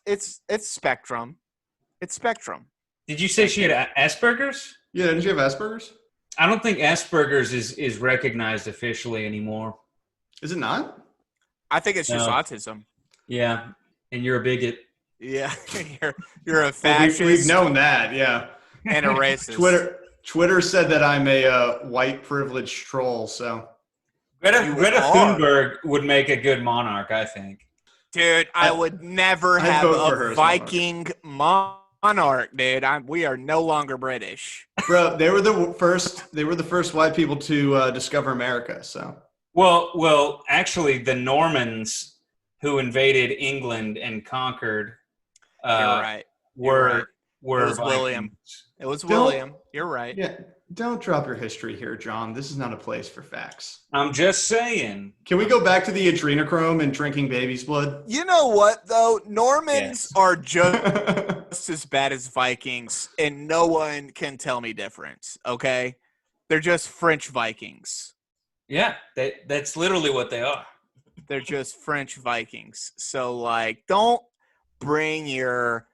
It's spectrum. It's spectrum. Did you say she had Asperger's? Yeah, didn't you have Asperger's? I don't think Asperger's is recognized officially anymore. Is it not? I think it's just No. autism. Yeah, and you're a bigot. Yeah, you're a Well, fascist we've known that, yeah. and a racist. Twitter said that I'm a white privileged troll, so. Greta are. Thunberg would make a good monarch, I think. Dude, I would never I'd have vote for her a as monarch. Viking monarch, dude. We are no longer British. Bro, they were the first white people to discover America, so. Well, actually, the Normans who invaded England and conquered You're right. were It was Vikings. William. It was William. You're right. Yeah, don't drop your history here, John. This is not a place for facts. I'm just saying. Can we go back to the adrenochrome and drinking baby's blood? You know what, though? Normans Yes. are just as bad as Vikings, and no one can tell me different, okay? They're just French Vikings. Yeah, that's literally what they are. They're just French Vikings. So, like, don't bring your,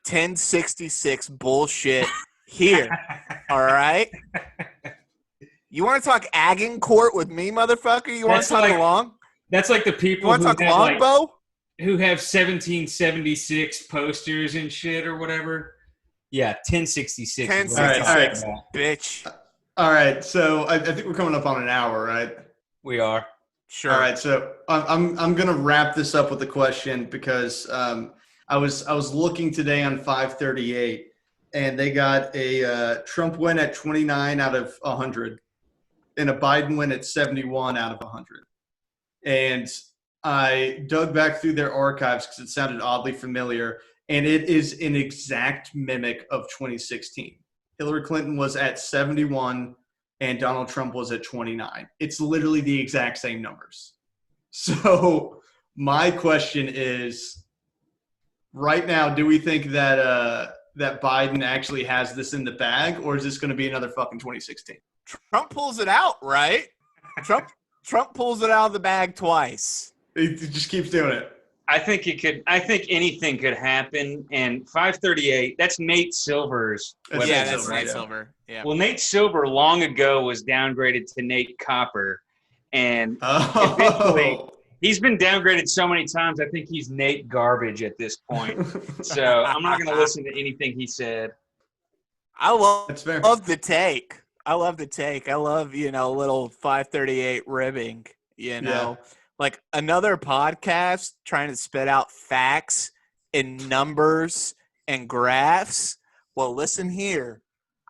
1066 bullshit here, all right? You want to talk Agincourt with me, motherfucker? You want to talk long? That's like the You people want to talk longbow? who have 1776 posters and shit or whatever. Yeah, 1066. 1066, All right. bitch. All right, so I think we're coming up on an hour, right? We are. Sure. All right, so I'm gonna wrap this up with a question because I was looking today on 538, and they got a Trump win at 29 out of 100, and a Biden win at 71 out of 100. And I dug back through their archives because it sounded oddly familiar, and it is an exact mimic of 2016. Hillary Clinton was at 71, and Donald Trump was at 29. It's literally the exact same numbers. So my question is, right now, do we think that that Biden actually has this in the bag, or is this going to be another fucking 2016? Trump pulls it out, right? Trump pulls it out of the bag twice. He just keeps doing it. I think anything could happen. And 538, that's Nate Silver's. That's Yeah, Nate that's Silver, Nate yeah. Silver. Yeah. Well, Nate Silver long ago was downgraded to Nate Copper. And eventually, Oh. he's been downgraded so many times, I think he's Nate Garbage at this point. So I'm not going to listen to anything he said. I That's fair. love the take. I love the take. I love, a little 538 ribbing, Yeah. Like another podcast trying to spit out facts and numbers and graphs. Well, listen here.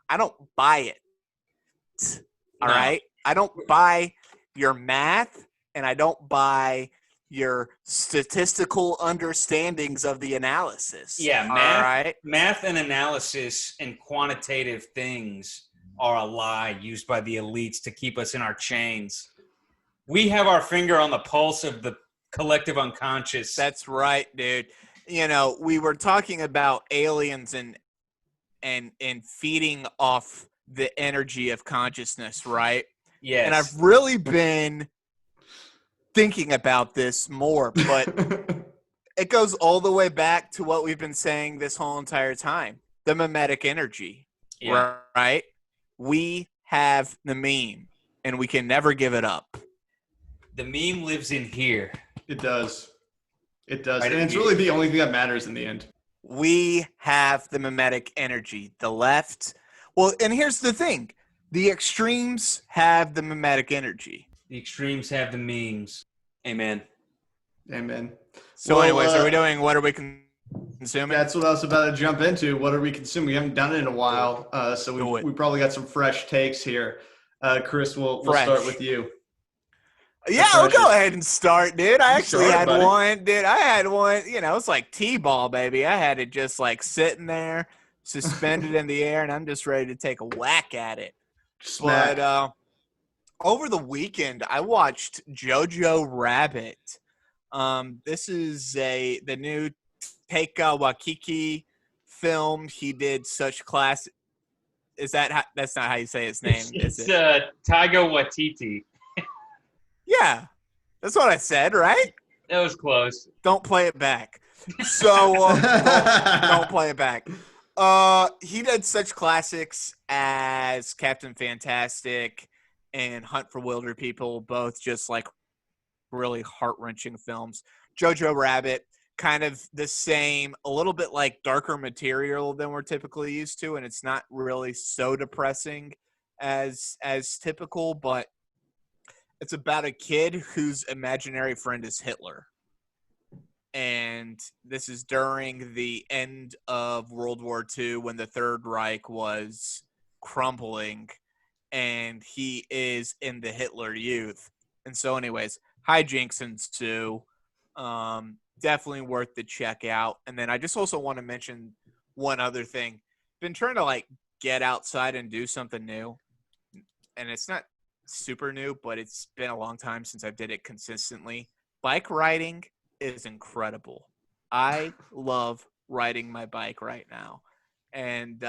I don't buy it. All No. right? I don't buy your math, and I don't buy your statistical understandings of the analysis. Yeah, all right? math and analysis and quantitative things are a lie used by the elites to keep us in our chains. We have our finger on the pulse of the collective unconscious. That's right, dude. We were talking about aliens and feeding off the energy of consciousness, right? yes. And I've really been thinking about this more, but it goes all the way back to what we've been saying this whole entire time. The mimetic energy, Yeah. right? We have the meme, and we can never give it up. The meme lives in here. It does. It does. Right And it's here. really the only thing that matters in the end. We have the mimetic energy. The left. Well, and here's the thing. The extremes have the mimetic energy. The extremes have the memes. Amen. Amen. So Well, anyways, are we doing what are we consuming? That's what I was about to jump into. What are we consuming? We haven't done it in a while, so Do it. we probably got some fresh takes here. Chris, we'll Fresh. start with you. Yeah, I'll Precious. go ahead and start, dude. I You actually start, had buddy. one, dude. I had one, it's like T-ball, baby. I had it just like sitting there, suspended in the air, and I'm just ready to take a whack at it. Smack. But over the weekend, I watched Jojo Rabbit. This is the new Taika Waititi film. He did such class. Is that that's not how you say his name? It's is it? Taiga Waititi. Yeah, that's what I said, right? That was close. Don't play it back. So don't play it back. He did such classics as Captain Fantastic and Hunt for Wilder People, both just like really heart-wrenching films. Jojo Rabbit, kind of the same, a little bit like darker material than we're typically used to, and it's not really so depressing as typical, but it's about a kid whose imaginary friend is Hitler. And this is during the end of World War II when the Third Reich was crumbling, and he is in the Hitler Youth. And so anyways, hijinks ensue. Definitely worth the check out. And then I just also want to mention one other thing. Been trying to like get outside and do something new. And it's not super new, but it's been a long time since I did it consistently. Bike riding is incredible. I love riding my bike right now. And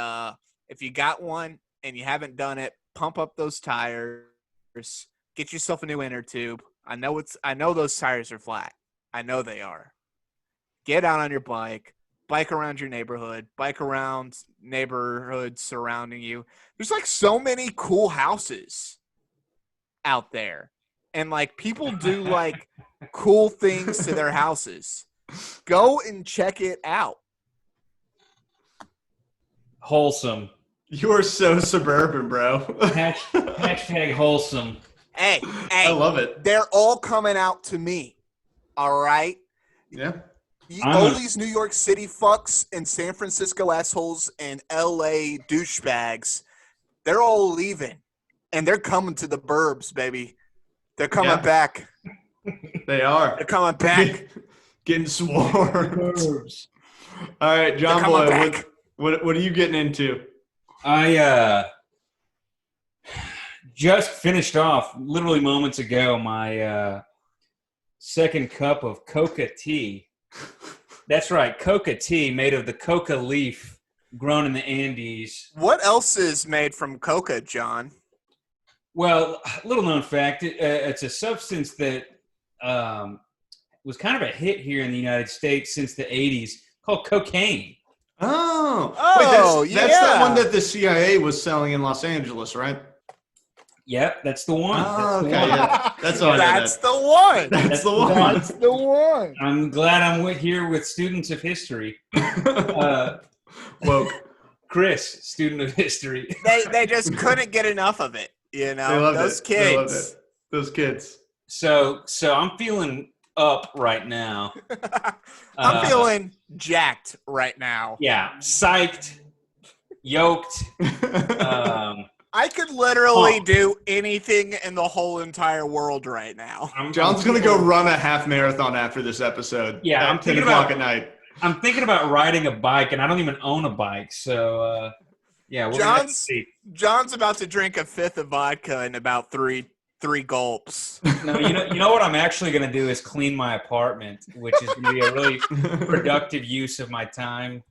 if you got one and you haven't done it, pump up those tires. Get yourself a new inner tube. I know those tires are flat. I know they are. Get out on your bike around your neighborhood, bike around neighborhoods surrounding you. There's like so many cool houses out there. And like people do like cool things to their houses. Go and check it out. Wholesome. You are so suburban, bro. Hashtag wholesome. Hey, I love it. They're all coming out to me. All right? Yeah. All these New York City fucks and San Francisco assholes and LA douchebags, they're all leaving. And they're coming to the burbs, baby. They're coming back. They are. They're coming back. Getting swarmed. All right, John Boy, what are you getting into? I just finished off, literally moments ago, my second cup of coca tea. That's right, coca tea made of the coca leaf grown in the Andes. What else is made from coca, John? Well, little known fact, it's a substance that was kind of a hit here in the United States since the 80s called cocaine. Oh, wait, that's that one that the CIA was selling in Los Angeles, right? Yep, that's the one. Oh, okay, yeah. That's all. That's the one. That's the one. That's the one. I'm glad I'm here with students of history. Woke. Chris, student of history. They just couldn't get enough of it. You know, They loved those it. kids. They loved it. Those kids. So I'm feeling up right now. I'm feeling jacked right now. Yeah, psyched, yoked. I could literally do anything in the whole entire world right now. John's going to go run a half marathon after this episode. Yeah, at I'm 10 thinking o'clock at night. I'm thinking about riding a bike, and I don't even own a bike. So, yeah, we're going to see. John's about to drink a fifth of vodka in about three gulps. No, you know what I'm actually going to do is clean my apartment, which is going to be a really productive use of my time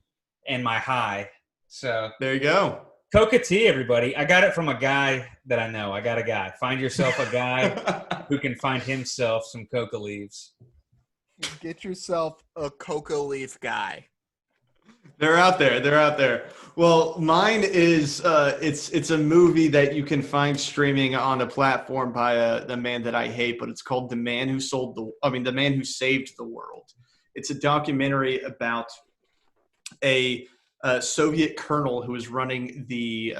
and my high. So there you go. Coca tea, everybody. I got it from a guy that I know. I got a guy. Find yourself a guy who can find himself some coca leaves. Get yourself a coca leaf guy. They're out there. They're out there. Well, mine is it's a movie that you can find streaming on a platform by the man that I hate, but it's called The Man Who Saved the World. It's a documentary about a Soviet colonel who was running the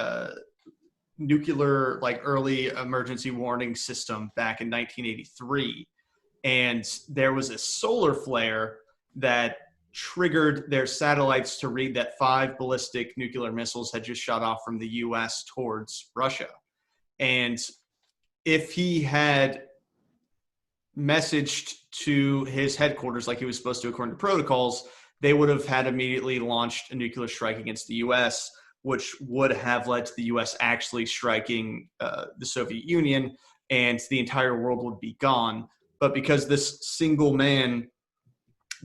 nuclear early emergency warning system back in 1983, and there was a solar flare that triggered their satellites to read that 5 ballistic nuclear missiles had just shot off from the U.S. towards Russia. And if he had messaged to his headquarters like he was supposed to according to protocols, they would have had immediately launched a nuclear strike against the U.S., which would have led to the U.S. actually striking the Soviet Union, and the entire world would be gone. But because this single man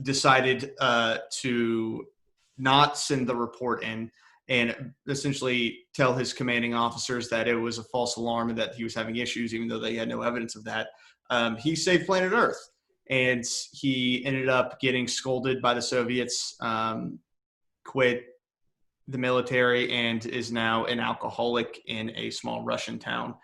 decided to not send the report in and essentially tell his commanding officers that it was a false alarm and that he was having issues, even though they had no evidence of that, he saved planet Earth. And he ended up getting scolded by the Soviets, quit the military and is now an alcoholic in a small Russian town.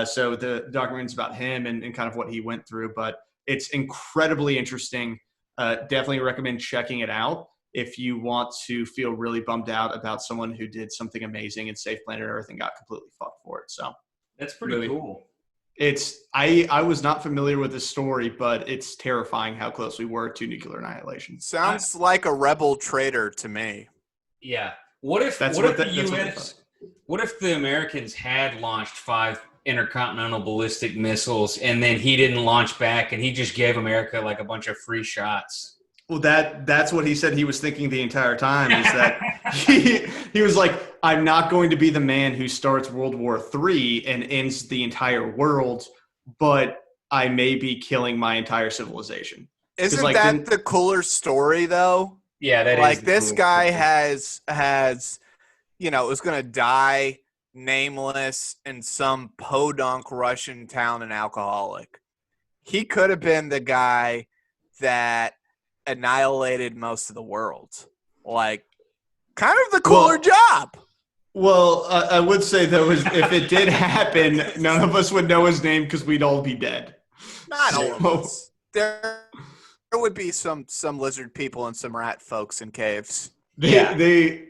So the documentary is about him and kind of what he went through, but it's incredibly interesting. Definitely recommend checking it out if you want to feel really bummed out about someone who did something amazing and saved planet Earth and got completely fucked for it. So That's pretty cool. I was not familiar with this story, but it's terrifying how close we were to nuclear annihilation. Sounds like a rebel traitor to me. Yeah. What if the Americans had launched 5 intercontinental ballistic missiles and then he didn't launch back and he just gave America like a bunch of free shots? Well, that's what he said he was thinking the entire time, is that he was like, I'm not going to be the man who starts World War III and ends the entire world, but I may be killing my entire civilization. Isn't that the cooler story, though? Yeah, that is. Like, this guy has is going to die nameless in some podunk Russian town, an alcoholic. He could have been the guy that annihilated most of the world. Like, kind of the cooler job. Well, I would say though, if it did happen, none of us would know his name because we'd all be dead. Not all of us. There would be some lizard people and some rat folks in caves. They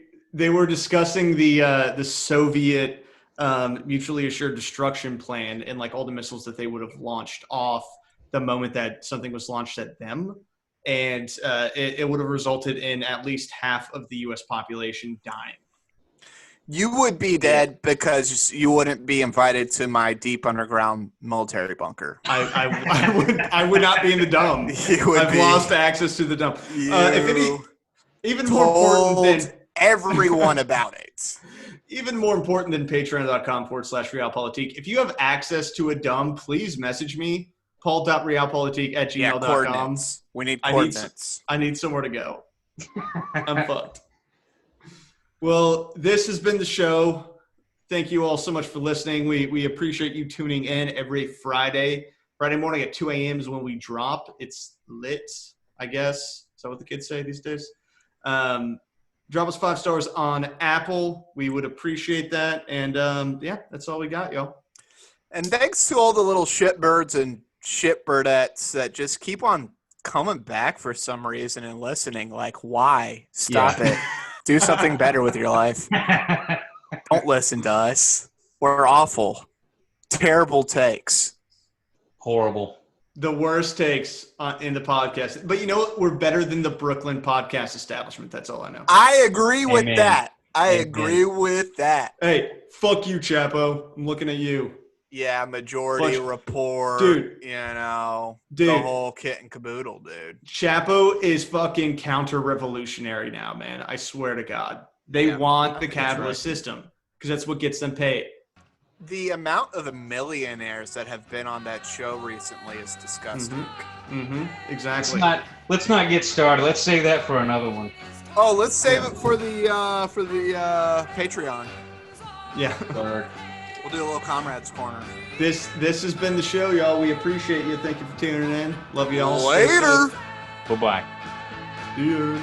were discussing the Soviet mutually assured destruction plan and like all the missiles that they would have launched off the moment that something was launched at them. And it would have resulted in at least half of the U.S. population dying. You would be dead because you wouldn't be invited to my deep underground military bunker. I would not be in the dome. I've lost access to the dome. Even more important than everyone about it. Even more important than patreon.com/realpolitik. If you have access to a dome, please message me. paul.realpolitik@gmail.com. We need coordinates. I need somewhere to go. I'm fucked. Well, this has been the show. Thank you all so much for listening. We appreciate you tuning in every Friday. Friday morning at 2 a.m. is when we drop. It's lit, I guess. Is that what the kids say these days? Drop us 5 stars on Apple. We would appreciate that. And, that's all we got, y'all. And thanks to all the little shitbirds and shitbirdettes that just keep on coming back for some reason and listening. Like, why? Stop it. Do something better with your life. Don't listen to us. We're awful. Terrible takes. Horrible. The worst takes in the podcast. But you know what? We're better than the Brooklyn podcast establishment. That's all I know. I agree with that. I agree with that. Hey, fuck you, Chapo. I'm looking at you. Yeah, majority report. Dude. The whole kit and caboodle, dude. Chapo is fucking counter-revolutionary now, man. I swear to God. They want the capitalist system because that's what gets them paid. The amount of the millionaires that have been on that show recently is disgusting. Exactly. Let's not get started. Let's save that for another one. Oh, let's save it for the Patreon. Yeah. We'll do a little Comrades Corner. This has been the show, y'all. We appreciate you. Thank you for tuning in. Love y'all. Later. Bye-bye. See you.